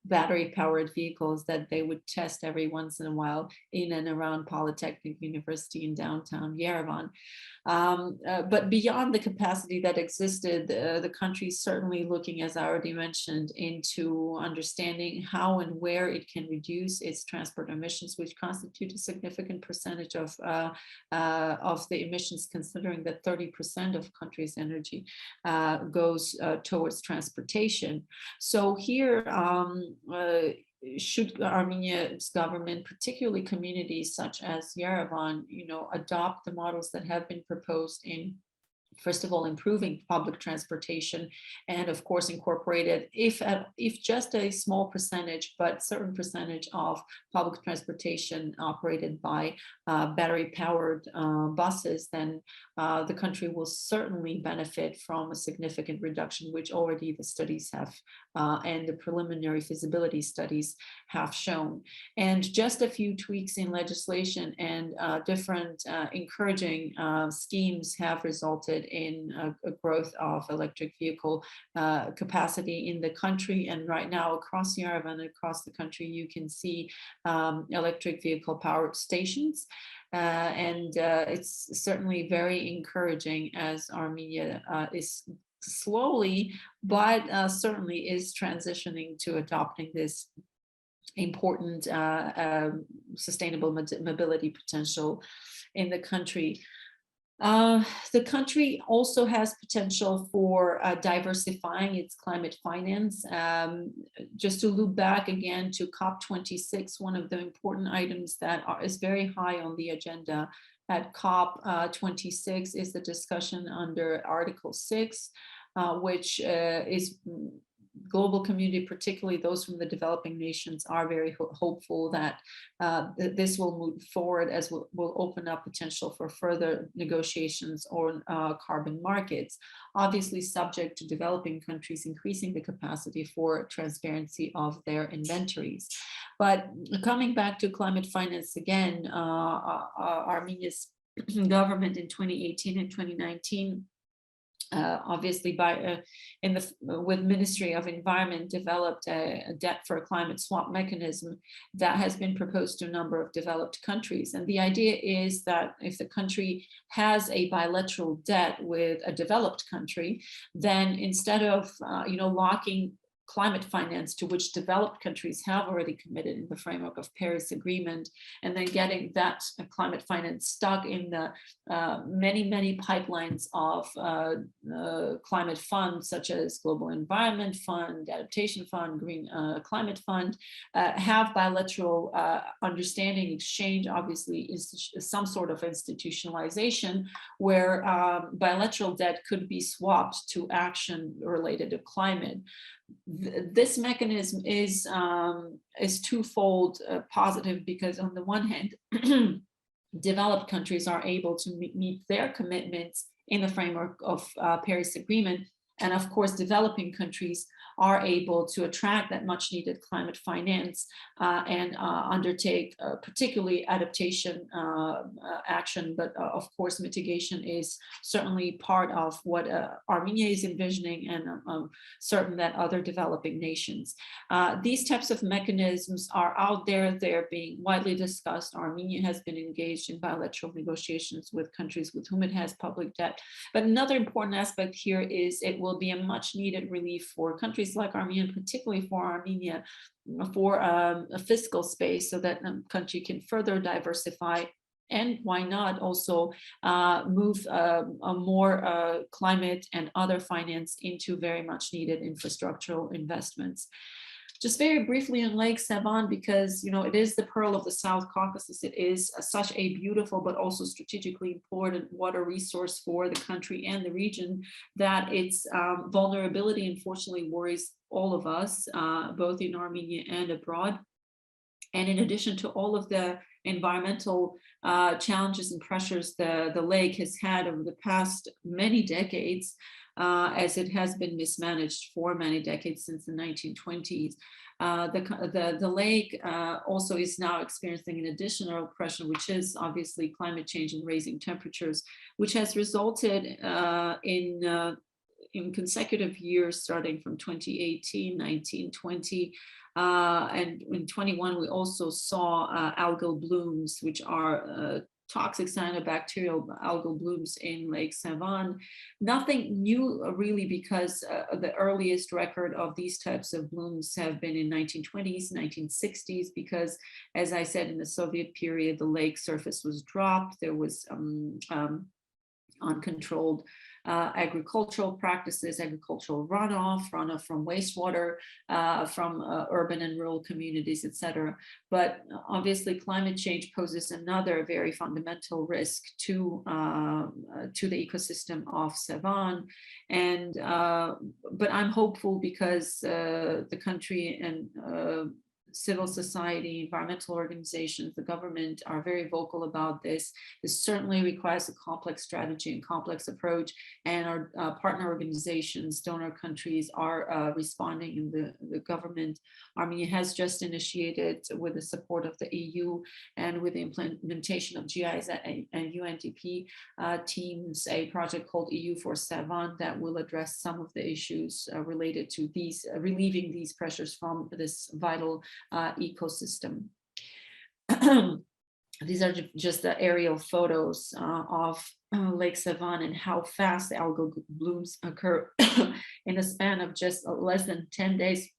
battery powered vehicles that they would test every once in a while in and around Polytechnic University in downtown Yerevan. But beyond the capacity that existed, the country is certainly looking, as I already mentioned, into understanding how and where it can reduce its transport emissions, which constitute a significant percentage of the emissions, considering that 30% of country's energy goes towards transportation. So here, should Armenia's government, particularly communities such as Yerevan, adopt the models that have been proposed in, first of all, improving public transportation, and of course incorporated, if just a small percentage, but certain percentage of public transportation operated by battery powered buses, then the country will certainly benefit from a significant reduction, which already the studies have and the preliminary feasibility studies have shown. And just a few tweaks in legislation and different encouraging schemes have resulted in a growth of electric vehicle capacity in the country. And right now across Yerevan, across the country, you can see electric vehicle powered stations. And it's certainly very encouraging as Armenia is slowly, but certainly is transitioning to adopting this important sustainable mobility potential in the country. The country also has potential for diversifying its climate finance. Just to loop back again to COP26, one of the important items that is very high on the agenda at COP26 is the discussion under Article 6, which is global community, particularly those from the developing nations, are very hopeful that this will move forward, as will open up potential for further negotiations on carbon markets, obviously subject to developing countries increasing the capacity for transparency of their inventories. But coming back to climate finance again, Armenia's government in 2018 and 2019 obviously with Ministry of Environment developed a debt for a climate swap mechanism that has been proposed to a number of developed countries. And the idea is that if the country has a bilateral debt with a developed country, then instead of locking climate finance to which developed countries have already committed in the framework of Paris Agreement, and then getting that climate finance stuck in the many pipelines of climate funds, such as Global Environment Fund, Adaptation Fund, Green Climate Fund, have bilateral understanding, exchange, obviously is some sort of institutionalization where bilateral debt could be swapped to action related to climate. This mechanism is twofold positive, because on the one hand, developed countries are able to meet their commitments in the framework of Paris Agreement. And of course, developing countries are able to attract that much needed climate finance and undertake particularly adaptation action. But of course, mitigation is certainly part of what Armenia is envisioning, and certain that other developing nations. These types of mechanisms are out there. They're being widely discussed. Armenia has been engaged in bilateral negotiations with countries with whom it has public debt. But another important aspect here is it will be a much needed relief for countries like Armenia, particularly for Armenia, for a fiscal space, so that the country can further diversify, and why not also move more climate and other finance into very much needed infrastructural investments. Just very briefly on Lake Savann, because it is the pearl of the South Caucasus. It is such a beautiful but also strategically important water resource for the country and the region, that its vulnerability unfortunately worries all of us, both in Armenia and abroad. And in addition to all of the environmental challenges and pressures the lake has had over the past many decades, as it has been mismanaged for many decades since the 1920s. The lake also is now experiencing an additional pressure, which is obviously climate change and raising temperatures, which has resulted in consecutive years, starting from 2018, 19, 20, and in 21, we also saw algal blooms, which are toxic cyanobacterial algal blooms in Lake Savann. Nothing new really, because the earliest record of these types of blooms have been in 1920s, 1960s, because as I said, in the Soviet period, the lake surface was dropped. There was uncontrolled agricultural practices, agricultural runoff from wastewater, from urban and rural communities, etc. But obviously, climate change poses another very fundamental risk to the ecosystem of Savann. And but I'm hopeful, because the country and civil society, environmental organizations, the government are very vocal about this. This certainly requires a complex strategy and complex approach, and our partner organizations, donor countries are responding, and the government. Armenia has just initiated, with the support of the EU and with the implementation of GIs and UNDP teams, a project called EU for Savann that will address some of the issues related to these, relieving these pressures from this vital ecosystem. These are just the aerial photos of Lake Savann and how fast the algal blooms occur in a span of just less than 10 days,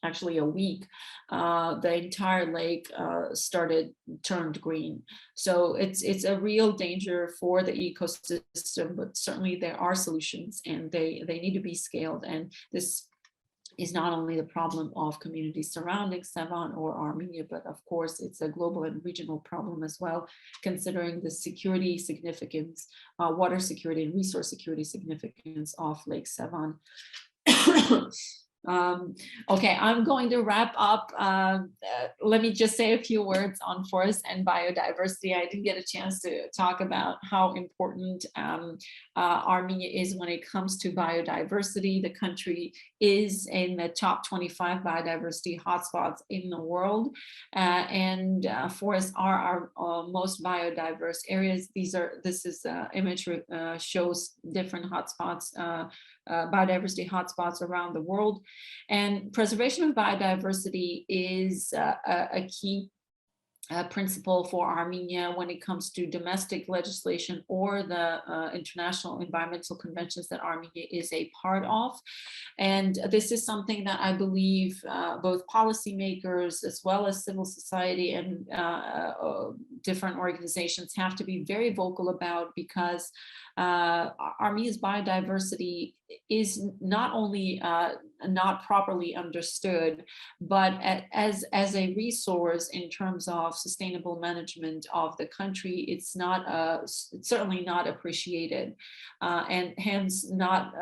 actually a week. The entire lake turned green. So it's a real danger for the ecosystem, but certainly there are solutions, and they need to be scaled. And this is not only the problem of communities surrounding Savann or Armenia, but of course it's a global and regional problem as well, considering the security significance, water security and resource security significance of Lake Savann. Okay, I'm going to wrap up. Let me just say a few words on forests and biodiversity. I didn't get a chance to talk about how important Armenia is when it comes to biodiversity. The country is in the top 25 biodiversity hotspots in the world, and forests are our most biodiverse areas. This is image shows different hotspots, biodiversity hotspots around the world. And preservation of biodiversity is a key principle for Armenia when it comes to domestic legislation or the international environmental conventions that Armenia is a part of. And this is something that I believe both policymakers as well as civil society and different organizations have to be very vocal about, because Armenia's biodiversity is not only not properly understood, but as a resource in terms of sustainable management of the country, it's certainly not appreciated, and hence not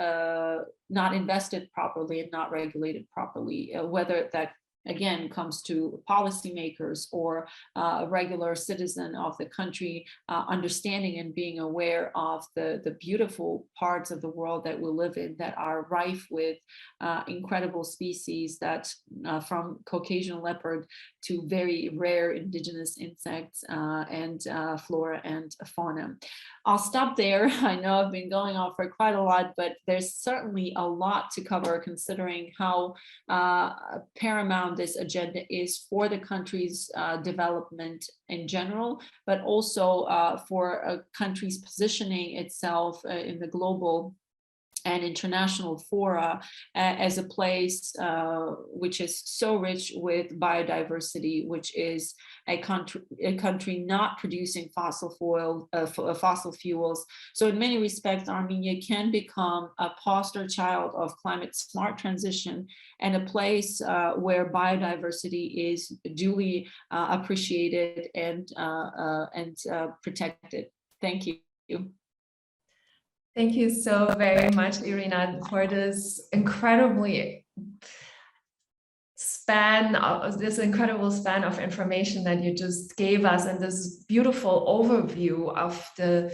invested properly and not regulated properly, whether that again comes to policymakers or a regular citizen of the country, understanding and being aware of the beautiful parts of the world that we live in that are rife with incredible species, that from Caucasian leopard to very rare indigenous insects and flora and fauna. I'll stop there. I know I've been going on for quite a lot, but there's certainly a lot to cover, considering how paramount this agenda is for the country's development in general, but also for a country's positioning itself in the global and international fora as a place which is so rich with biodiversity, which is a country not producing fossil fuels. So in many respects, Armenia can become a poster child of climate smart transition and a place where biodiversity is duly appreciated and protected. Thank you. Thank you so very much, Irina, for this incredible span of information that you just gave us, and this beautiful overview of the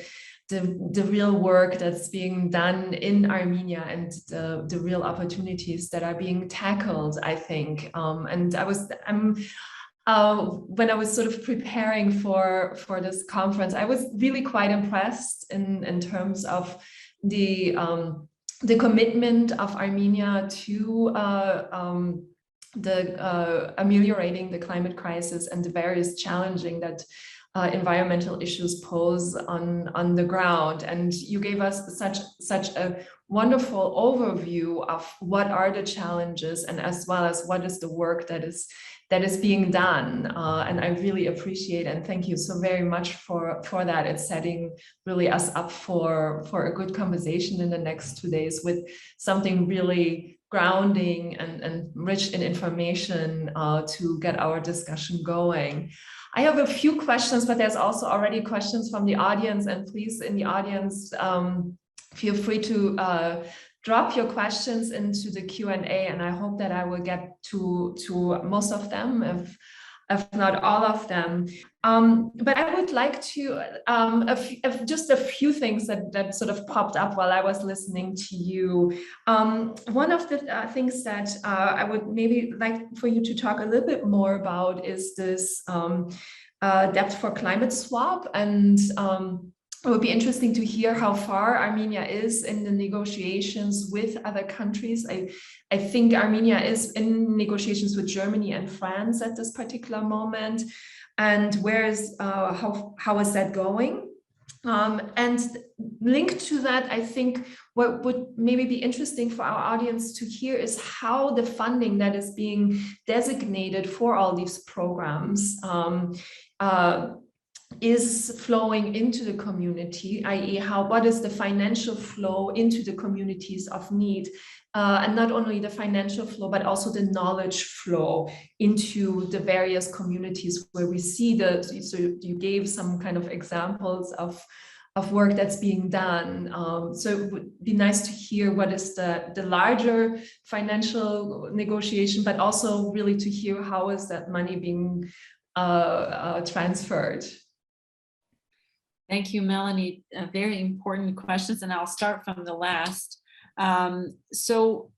real work that's being done in Armenia and the real opportunities that are being tackled, I think. And when I was sort of preparing for this conference, I was really quite impressed in terms of the commitment of Armenia to ameliorating the climate crisis and the various challenging that environmental issues pose on the ground. And you gave us such a wonderful overview of what are the challenges, and as well as what is the work that is being done. And I really appreciate and thank you so very much for that. It's setting really us up for a good conversation in the next 2 days with something really grounding and rich in information to get our discussion going. I have a few questions, but there's also already questions from the audience, and please, in the audience, feel free to drop your questions into the Q&A, and I hope that I will get to most of them, if not all of them. But I would like to, just a few things that sort of popped up while I was listening to you. One of the things that I would maybe like for you to talk a little bit more about is this depth for climate swap, and it would be interesting to hear how far Armenia is in the negotiations with other countries. I think Armenia is in negotiations with Germany and France at this particular moment. And how is that going? And linked to that, I think what would maybe be interesting for our audience to hear is how the funding that is being designated for all these programs is flowing into the community, i.e. what is the financial flow into the communities of need, and not only the financial flow, but also the knowledge flow into the various communities where we see so you gave some kind of examples of work that's being done. So it would be nice to hear what is the larger financial negotiation, but also really to hear how is that money being transferred. Thank you, Melanie. Very important questions, and I'll start from the last. So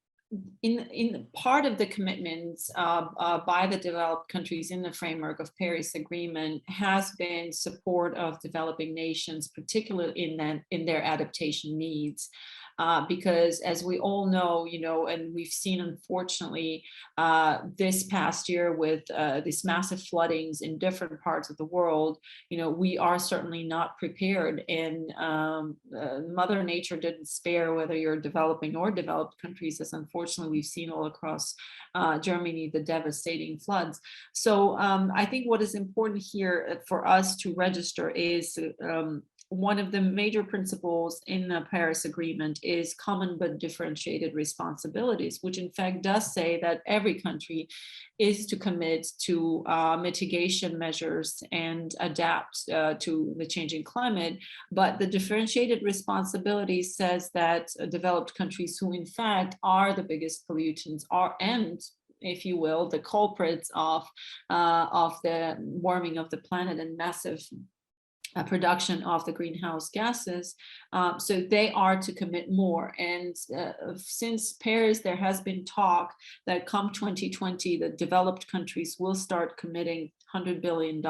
in part of the commitments by the developed countries in the framework of Paris Agreement has been support of developing nations, particularly in their adaptation needs. Because as we all know, and we've seen, unfortunately, this past year with these massive floodings in different parts of the world, we are certainly not prepared. And Mother Nature didn't spare, whether you're developing or developed countries, as unfortunately we've seen all across Germany, the devastating floods. So I think what is important here for us to register is one of the major principles in the Paris Agreement is common but differentiated responsibilities, which in fact does say that every country is to commit to mitigation measures and adapt to the changing climate. But the differentiated responsibility says that developed countries, who in fact are the biggest pollutants, and if you will, the culprits of the warming of the planet and massive production of the greenhouse gases, so they are to commit more. And since Paris, there has been talk that come 2020, the developed countries will start committing $100 billion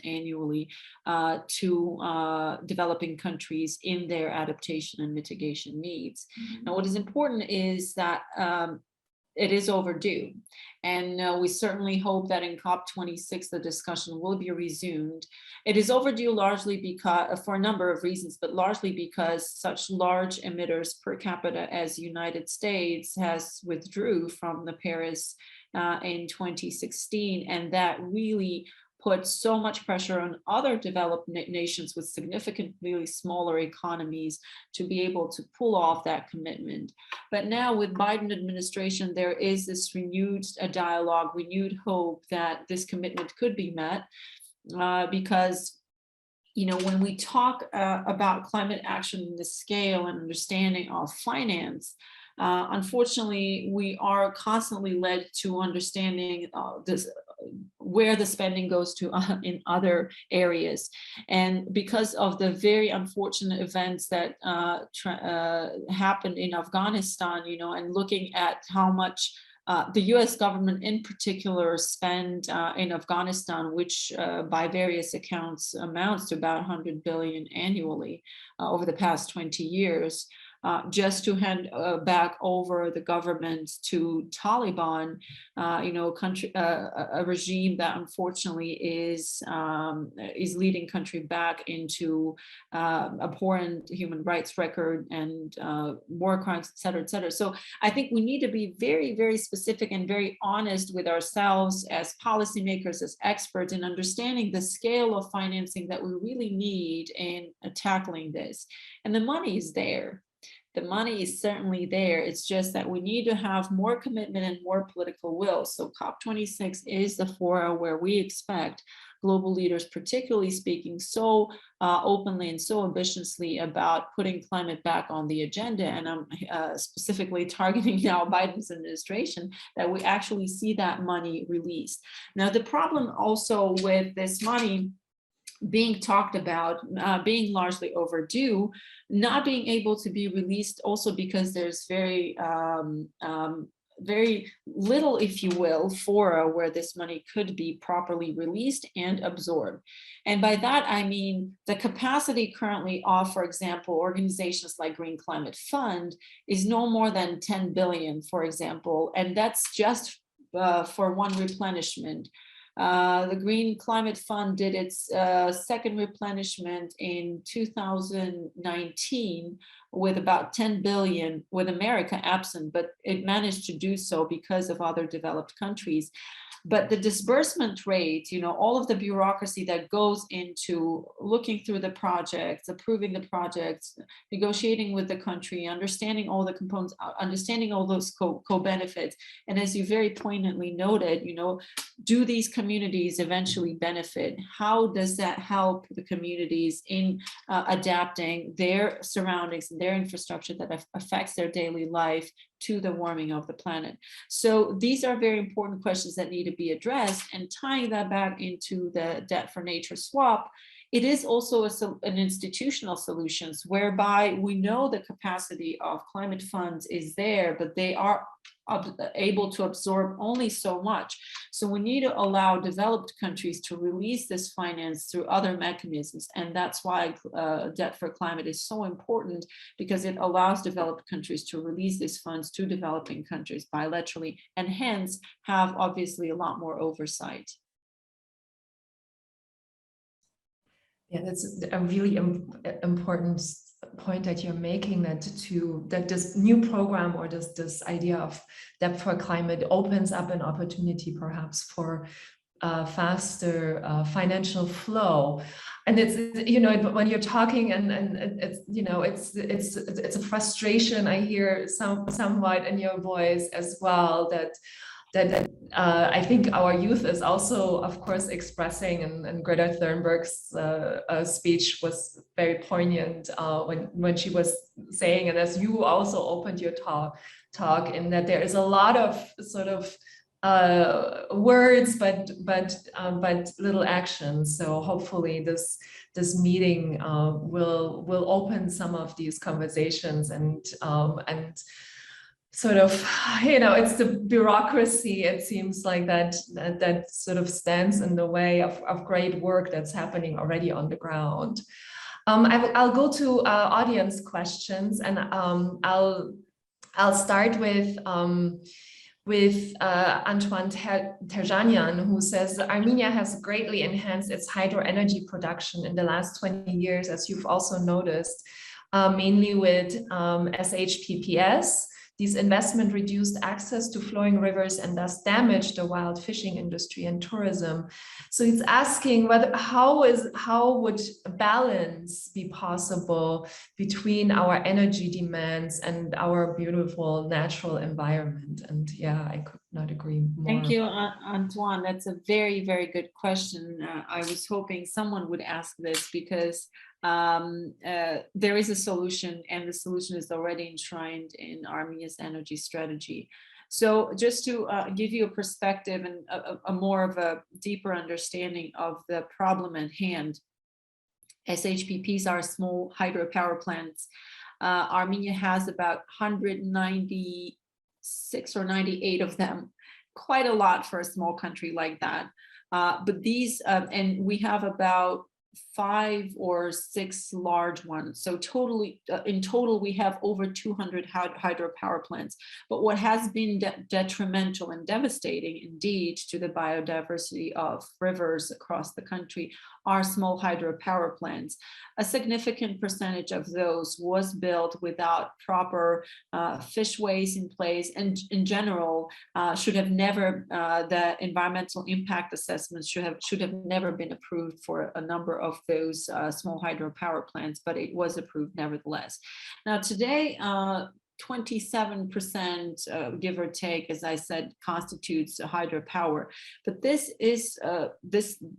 annually to developing countries in their adaptation and mitigation needs. Now, what is important is that it is overdue. And we certainly hope that in COP26, the discussion will be resumed. It is overdue largely because, for a number of reasons, but largely because such large emitters per capita as United States has withdrew from the Paris in 2016. And that really put so much pressure on other developed nations with significantly smaller economies to be able to pull off that commitment. But now with Biden administration, there is this renewed dialogue, renewed hope that this commitment could be met because when we talk about climate action in the scale and understanding of finance, unfortunately, we are constantly led to understanding where the spending goes to in other areas. And because of the very unfortunate events that happened in Afghanistan, and looking at how much the US government in particular spent in Afghanistan, which by various accounts amounts to about 100 billion annually over the past 20 years, just to hand back over the government to Taliban, a regime that unfortunately is leading country back into abhorrent human rights record and war crimes, et cetera, et cetera. So I think we need to be very, very specific and very honest with ourselves as policymakers, as experts, in understanding the scale of financing that we really need in tackling this. And the money is there. The money is certainly there. It's just that we need to have more commitment and more political will. So COP26 is the forum where we expect global leaders, particularly speaking so openly and so ambitiously about putting climate back on the agenda. And I'm specifically targeting now Biden's administration, that we actually see that money released. Now, the problem also with this money being talked about, being largely overdue, not being able to be released also because there's very little, if you will, fora where this money could be properly released and absorbed. And by that, I mean the capacity currently of, for example, organizations like Green Climate Fund is no more than 10 billion, for example, and that's just for one replenishment. The Green Climate Fund did its second replenishment in 2019 with about 10 billion, with America absent, but it managed to do so because of other developed countries. But the disbursement rate, all of the bureaucracy that goes into looking through the projects, approving the projects, negotiating with the country, understanding all the components, understanding all those co-benefits. And as you very poignantly noted, do these communities eventually benefit? How does that help the communities in adapting their surroundings and their infrastructure that affects their daily life to the warming of the planet? So these are very important questions that need to be addressed. And tying that back into the debt for nature swap, it is also an institutional solutions whereby we know the capacity of climate funds is there, but they are able to absorb only so much. So we need to allow developed countries to release this finance through other mechanisms. And that's why debt for climate is so important, because it allows developed countries to release these funds to developing countries bilaterally, and hence have obviously a lot more oversight. Yeah, that's a really important point that you're making, that this new program, or this idea of debt for climate, opens up an opportunity perhaps for faster financial flow. And it's, when you're talking, and it's a frustration I hear somewhat in your voice as well, that I think our youth is also, of course, expressing, and Greta Thunberg's speech was very poignant when she was saying, and as you also opened your talk, in that there is a lot of sort of words, but little action. So hopefully this meeting will open some of these conversations, and sort of, it's the bureaucracy, it seems like, that sort of stands in the way of great work that's happening already on the ground. I'll go to audience questions, and I'll start with with Antoine Terjanian, who says Armenia has greatly enhanced its hydro energy production in the last 20 years, as you've also noticed, mainly with SHPPS. These investment reduced access to flowing rivers and thus damaged the wild fishing industry and tourism. So it's asking how would a balance be possible between our energy demands and our beautiful natural environment? And yeah, I could not agree more. Thank you, Antoine. That's a very, very good question. I was hoping someone would ask this because there is a solution, and the solution is already enshrined in Armenia's energy strategy. So just to give you a perspective and a more of a deeper understanding of the problem at hand, SHPPs are small hydropower plants. Armenia has about 196 or 98 of them, quite a lot for a small country like that. But these, and we have about 5 or 6 large ones. So totally, in total, we have over 200 hydropower plants. But what has been detrimental and devastating indeed to the biodiversity of rivers across the country are small hydropower plants. A significant percentage of those was built without proper fishways in place, and in general should have never, the environmental impact assessments should have never been approved for a number of those small hydropower plants, but it was approved nevertheless. Now today, 27%, give or take, as I said, constitutes hydropower. But this is the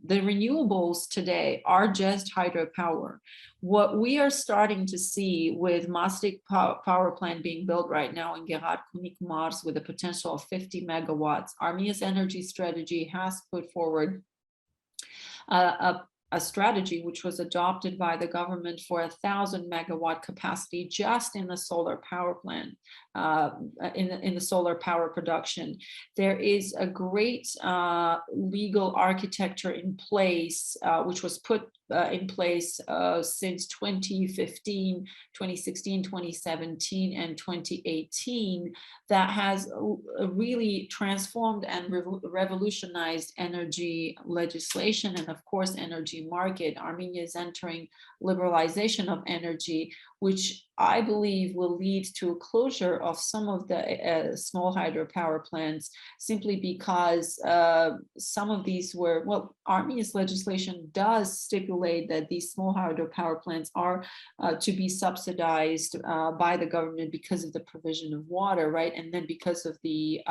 renewables today are just hydropower. What we are starting to see with Mastic power plant being built right now in Ghaplanyan Mars with a potential of 50 megawatts, Armenia's energy strategy has put forward a strategy which was adopted by the government for 1,000 megawatt capacity just in the solar power plant, in the solar power production. There is a great legal architecture in place, which was put in place since 2015, 2016, 2017, and 2018 that has really transformed and revolutionized energy legislation and, of course, energy market. Armenia is entering liberalization of energy, which I believe will lead to a closure of some of the small hydropower plants simply because some of these were, well, Armenia's legislation does stipulate that these small hydropower plants are to be subsidized by the government because of the provision of water, right? And then because of the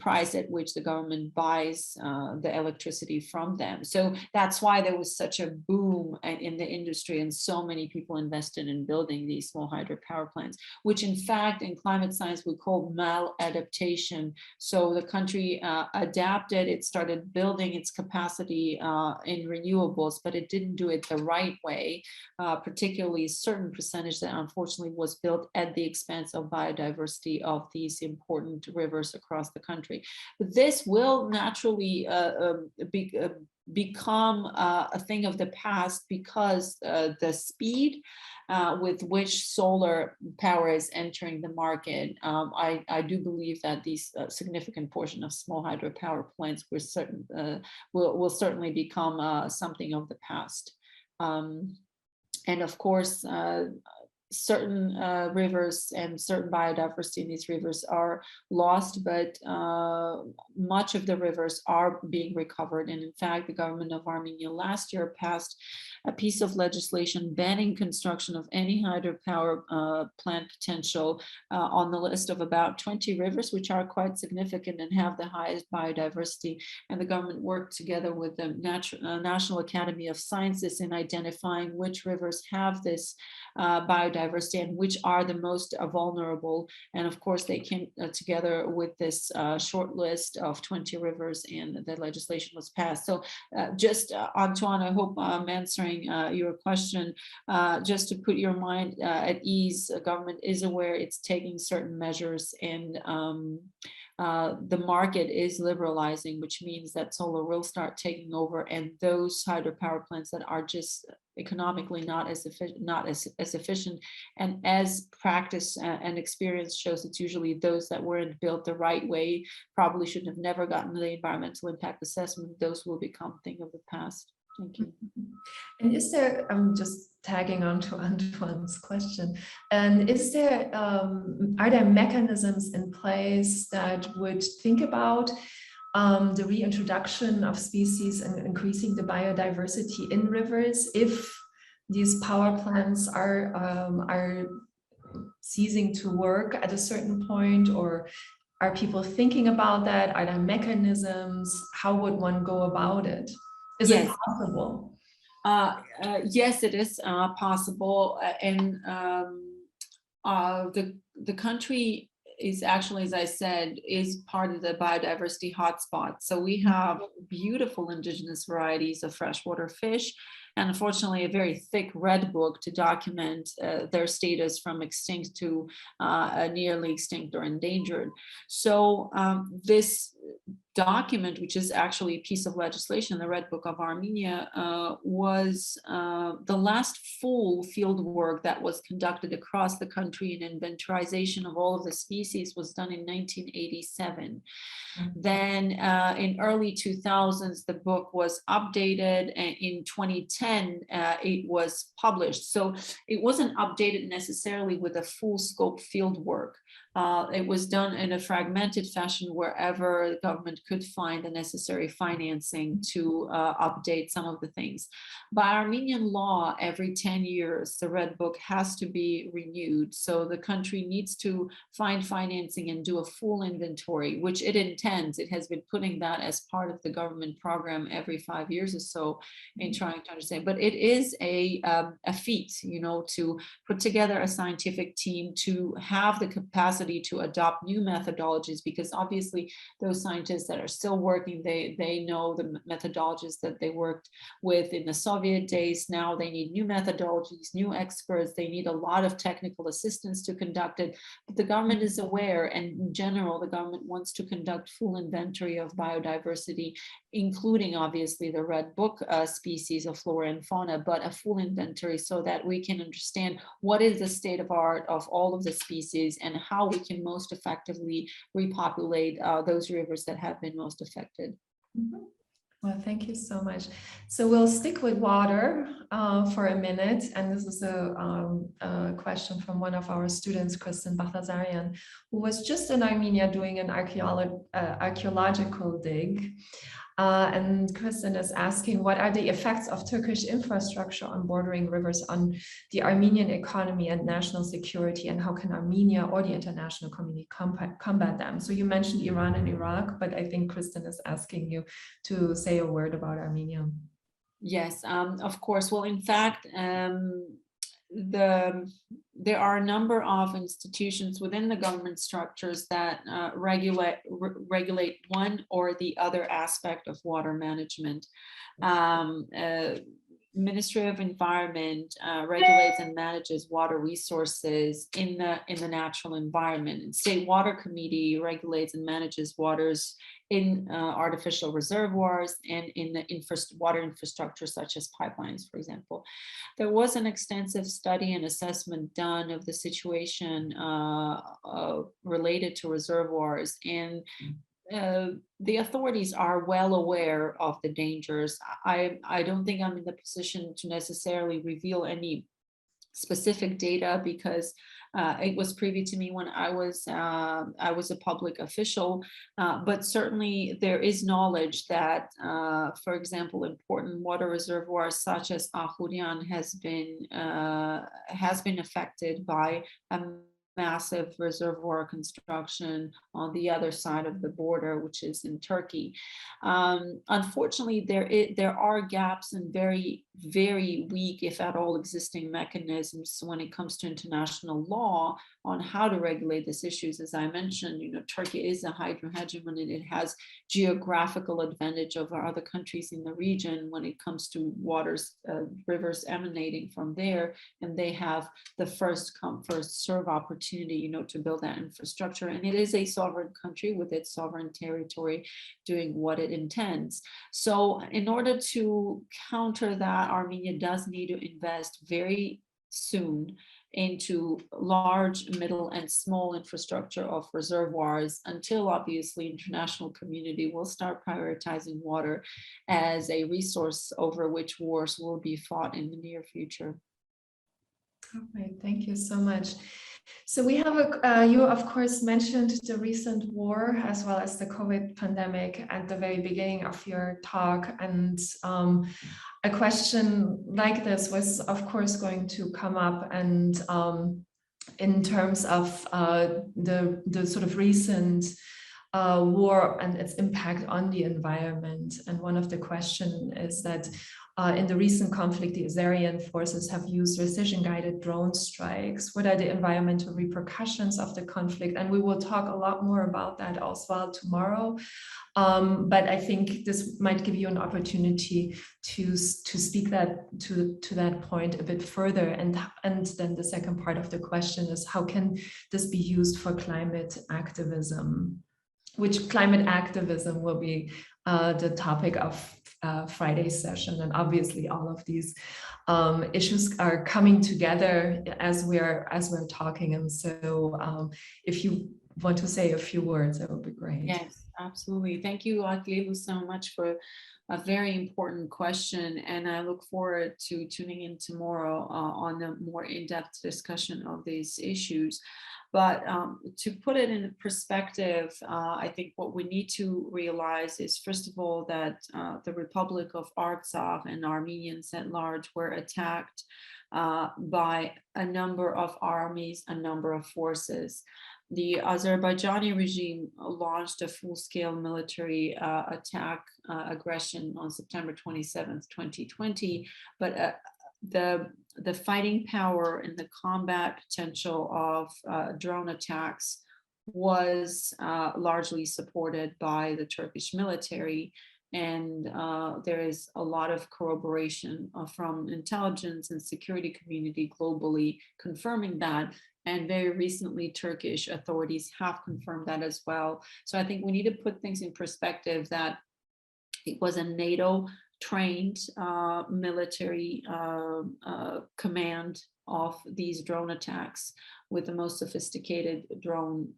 price at which the government buys the electricity from them. So that's why there was such a boom in the industry and so many people invested in building these small hydropower plants, which in fact in climate science we call maladaptation. So the country adapted, it started building its capacity in renewables, but it didn't do it the right way, particularly a certain percentage that unfortunately was built at the expense of biodiversity of these important rivers across the country. But this will naturally become a thing of the past because the speed with which solar power is entering the market. I do believe that these significant portion of small hydropower plants will certainly become something of the past. And of course, certain rivers and certain biodiversity in these rivers are lost, but much of the rivers are being recovered. And in fact, the government of Armenia last year passed a piece of legislation banning construction of any hydropower plant potential on the list of about 20 rivers, which are quite significant and have the highest biodiversity. And the government worked together with the National Academy of Sciences in identifying which rivers have this biodiversity and which are the most vulnerable. And of course, they came together with this short list of 20 rivers, and the legislation was passed. So just Antoine, I hope I'm answering your question. Just to put your mind at ease, the government is aware it's taking certain measures, and the market is liberalizing, which means that solar will start taking over, and those hydropower plants that are just economically not as efficient, and as practice and experience shows, it's usually those that weren't built the right way, probably should have never gotten the environmental impact assessment. Those will become thing of the past. Thank you. And is there, I'm just tagging on to Antoine's question, and is there, are there mechanisms in place that would think about the reintroduction of species and increasing the biodiversity in rivers if these power plants are ceasing to work at a certain point? Or are people thinking about that? Are there mechanisms? How would one go about it? Is it possible? Yes, it is possible, and the country is actually, as I said, is part of the biodiversity hotspot. So we have beautiful indigenous varieties of freshwater fish, and unfortunately a very thick red book to document their status from extinct to nearly extinct or endangered. So this document, which is actually a piece of legislation, the Red Book of Armenia, was the last full field work that was conducted across the country, and inventorization of all of the species was done in 1987. Then in early 2000s, the book was updated, and in 2010, it was published. So it wasn't updated necessarily with a full scope field work. It was done in a fragmented fashion wherever the government could find the necessary financing to update some of the things. By Armenian law, every 10 years, the Red Book has to be renewed. So the country needs to find financing and do a full inventory, which it intends. It has been putting that as part of the government program every 5 years or so in trying to understand. But it is a feat, you know, to put together a scientific team, to have the capacity to adopt new methodologies, because obviously those scientists that are still working, they know the methodologies that they worked with in the Soviet days. Now they need new methodologies, new experts. They need a lot of technical assistance to conduct it. But the government is aware, and in general, the government wants to conduct full inventory of biodiversity, including obviously the Red Book species of flora and fauna, but a full inventory so that we can understand what is the state of art of all of the species and how we can most effectively repopulate those rivers that have been most affected. Well, thank you so much. So we'll stick with water for a minute. And this is a question from one of our students, Kristen Bahtazarian, who was just in Armenia doing an archaeological dig. And Kristen is asking, what are the effects of Turkish infrastructure on bordering rivers on the Armenian economy and national security, and how can Armenia or the international community combat them? So you mentioned Iran and Iraq, but I think Kristen is asking you to say a word about Armenia. Yes, of course. Well, in fact, there are a number of institutions within the government structures that regulate one or the other aspect of water management. Ministry of Environment regulates and manages water resources in the natural environment. And State Water Committee regulates and manages waters in artificial reservoirs and in the water infrastructure, such as pipelines, for example. There was an extensive study and assessment done of the situation related to reservoirs, and the authorities are well aware of the dangers. I don't think I'm in the position to necessarily reveal any specific data, because it was privy to me when I was a public official, but certainly there is knowledge that, for example, important water reservoirs such as Ahurian has been affected by massive reservoir construction on the other side of the border, which is in Turkey. Unfortunately, there are gaps in very, very weak, if at all, existing mechanisms when it comes to international law on how to regulate these issues. As I mentioned, Turkey is a hydrohegemon, and it has geographical advantage over other countries in the region when it comes to waters, rivers emanating from there, and they have the first come first serve opportunity, to build that infrastructure. And it is a sovereign country with its sovereign territory doing what it intends. So in order to counter that, Armenia does need to invest very soon into large, middle, and small infrastructure of reservoirs until obviously international community will start prioritizing water as a resource over which wars will be fought in the near future. All right, thank you so much. So we have you of course mentioned the recent war as well as the COVID pandemic at the very beginning of your talk, and a question like this was of course going to come up, and in terms of the sort of recent war and its impact on the environment. And one of the questions is that in the recent conflict, the Azerian forces have used precision-guided drone strikes. What are the environmental repercussions of the conflict? And we will talk a lot more about that as well tomorrow. But I think this might give you an opportunity to speak to that point a bit further. And then the second part of the question is, how can this be used for climate activism? Which climate activism will be the topic of Friday's session. And obviously all of these issues are coming together as we're talking. And so if you want to say a few words, that would be great. Yes, absolutely. Thank you, Aklilu, so much for a very important question. And I look forward to tuning in tomorrow on a more in-depth discussion of these issues. But to put it in perspective, I think what we need to realize is, first of all, that the Republic of Artsakh and Armenians at large were attacked by a number of armies, a number of forces. The Azerbaijani regime launched a full-scale military attack aggression on September 27th, 2020, but the fighting power and the combat potential of drone attacks was largely supported by the Turkish military. And there is a lot of corroboration from intelligence and security community globally confirming that. And very recently, Turkish authorities have confirmed that as well. So I think we need to put things in perspective that it was a NATO trained military command of these drone attacks with the most sophisticated drone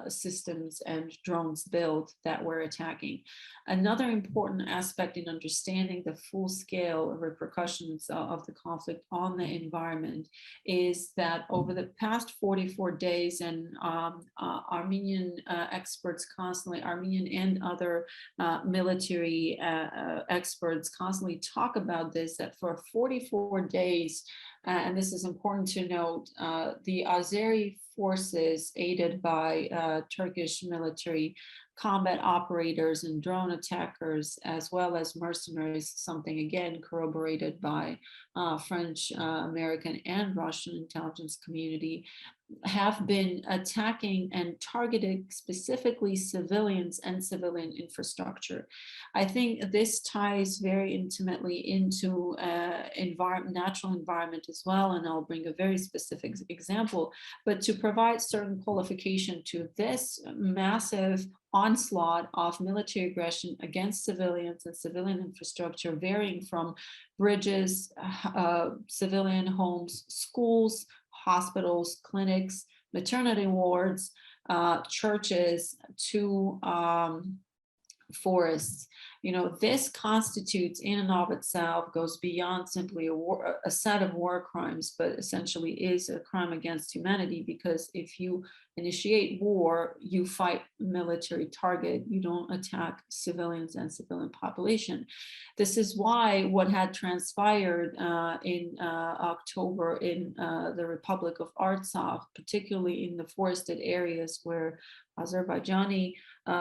systems and drones built that were attacking. Another important aspect in understanding the full-scale repercussions of the conflict on the environment is that over the past 44 days, and Armenian experts constantly, Armenian and other military experts constantly talk about this, that for 44 days, and this is important to note, the Azeri forces aided by Turkish military combat operators and drone attackers, as well as mercenaries, something again corroborated by French, American, and Russian intelligence community, have been attacking and targeting specifically civilians and civilian infrastructure. I think this ties very intimately into natural environment as well, and I'll bring a very specific example. But to provide certain qualification to this massive onslaught of military aggression against civilians and civilian infrastructure, varying from bridges, civilian homes, schools, hospitals, clinics, maternity wards, churches, to forests. This constitutes in and of itself, goes beyond simply a set of war crimes, but essentially is a crime against humanity, because if you initiate war, you fight a military target, you don't attack civilians and civilian population. This is why what had transpired in October in the Republic of Artsakh, particularly in the forested areas where Azerbaijani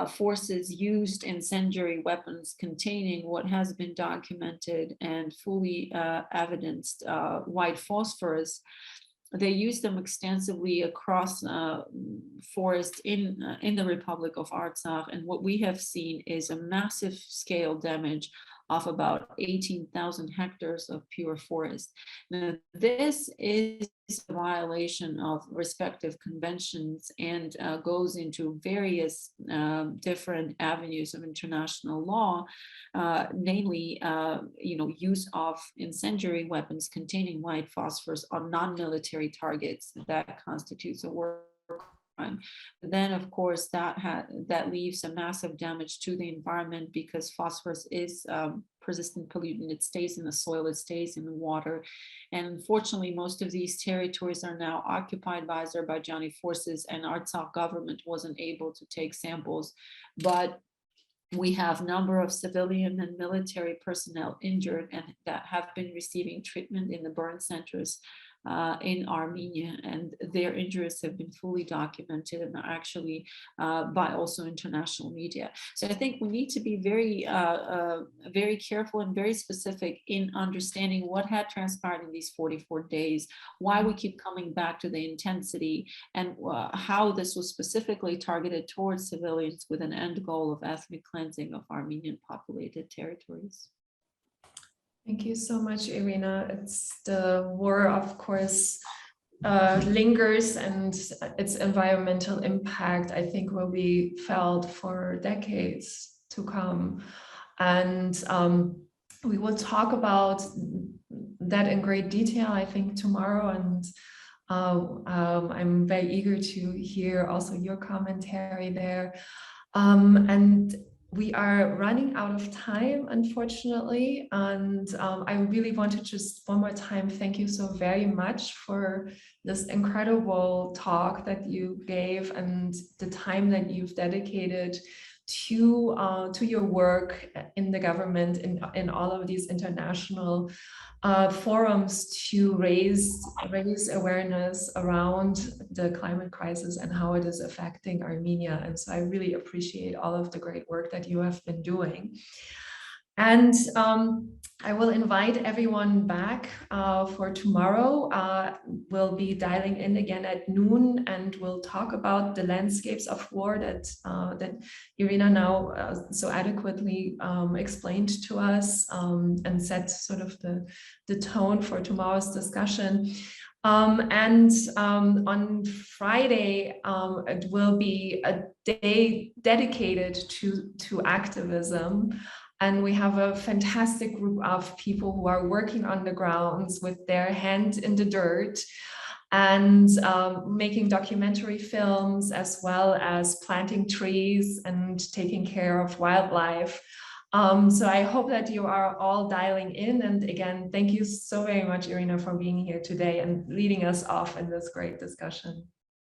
forces used incendiary weapons containing what has been documented and fully evidenced white phosphorus. they use them extensively across forest in the Republic of Artsakh. And what we have seen is a massive scale damage of about 18,000 hectares of pure forest. Now, this is a violation of respective conventions and goes into various different avenues of international law, namely, use of incendiary weapons containing white phosphorus on non-military targets. That constitutes a war crime. Then, of course, that leaves a massive damage to the environment, because phosphorus is persistent pollutant. It stays in the soil, it stays in the water. And unfortunately, most of these territories are now occupied by Azerbaijani forces, and Artsakh government wasn't able to take samples. But we have a number of civilian and military personnel injured and that have been receiving treatment in the burn centers in Armenia, and their injuries have been fully documented and are actually by also international media. So I think we need to be very careful and very specific in understanding what had transpired in these 44 days, why we keep coming back to the intensity, and how this was specifically targeted towards civilians with an end goal of ethnic cleansing of Armenian populated territories. Thank you so much, Irina. The war, of course, lingers, and its environmental impact, I think, will be felt for decades to come. And we will talk about that in great detail, I think, tomorrow. And I'm very eager to hear also your commentary there. And we are running out of time, unfortunately, and I really want to just one more time thank you so very much for this incredible talk that you gave and the time that you've dedicated to your work in the government, in all of these international forums to raise awareness around the climate crisis and how it is affecting Armenia. And so I really appreciate all of the great work that you have been doing. And I will invite everyone back for tomorrow. We'll be dialing in again at noon, and we'll talk about the landscapes of war that Irina now so adequately explained to us, and set sort of the tone for tomorrow's discussion. On Friday, it will be a day dedicated to activism. And we have a fantastic group of people who are working on the grounds with their hand in the dirt and making documentary films, as well as planting trees and taking care of wildlife. So I hope that you are all dialing in. And again, thank you so very much, Irina, for being here today and leading us off in this great discussion.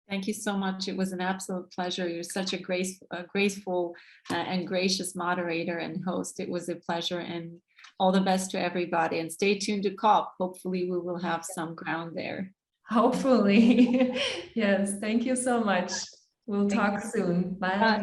Thank you so much. It was an absolute pleasure. You're such a graceful and gracious moderator and host. It was a pleasure, and all the best to everybody. And stay tuned to COP. Hopefully we will have some ground there. Hopefully. Yes, thank you so much. We'll talk soon. Bye.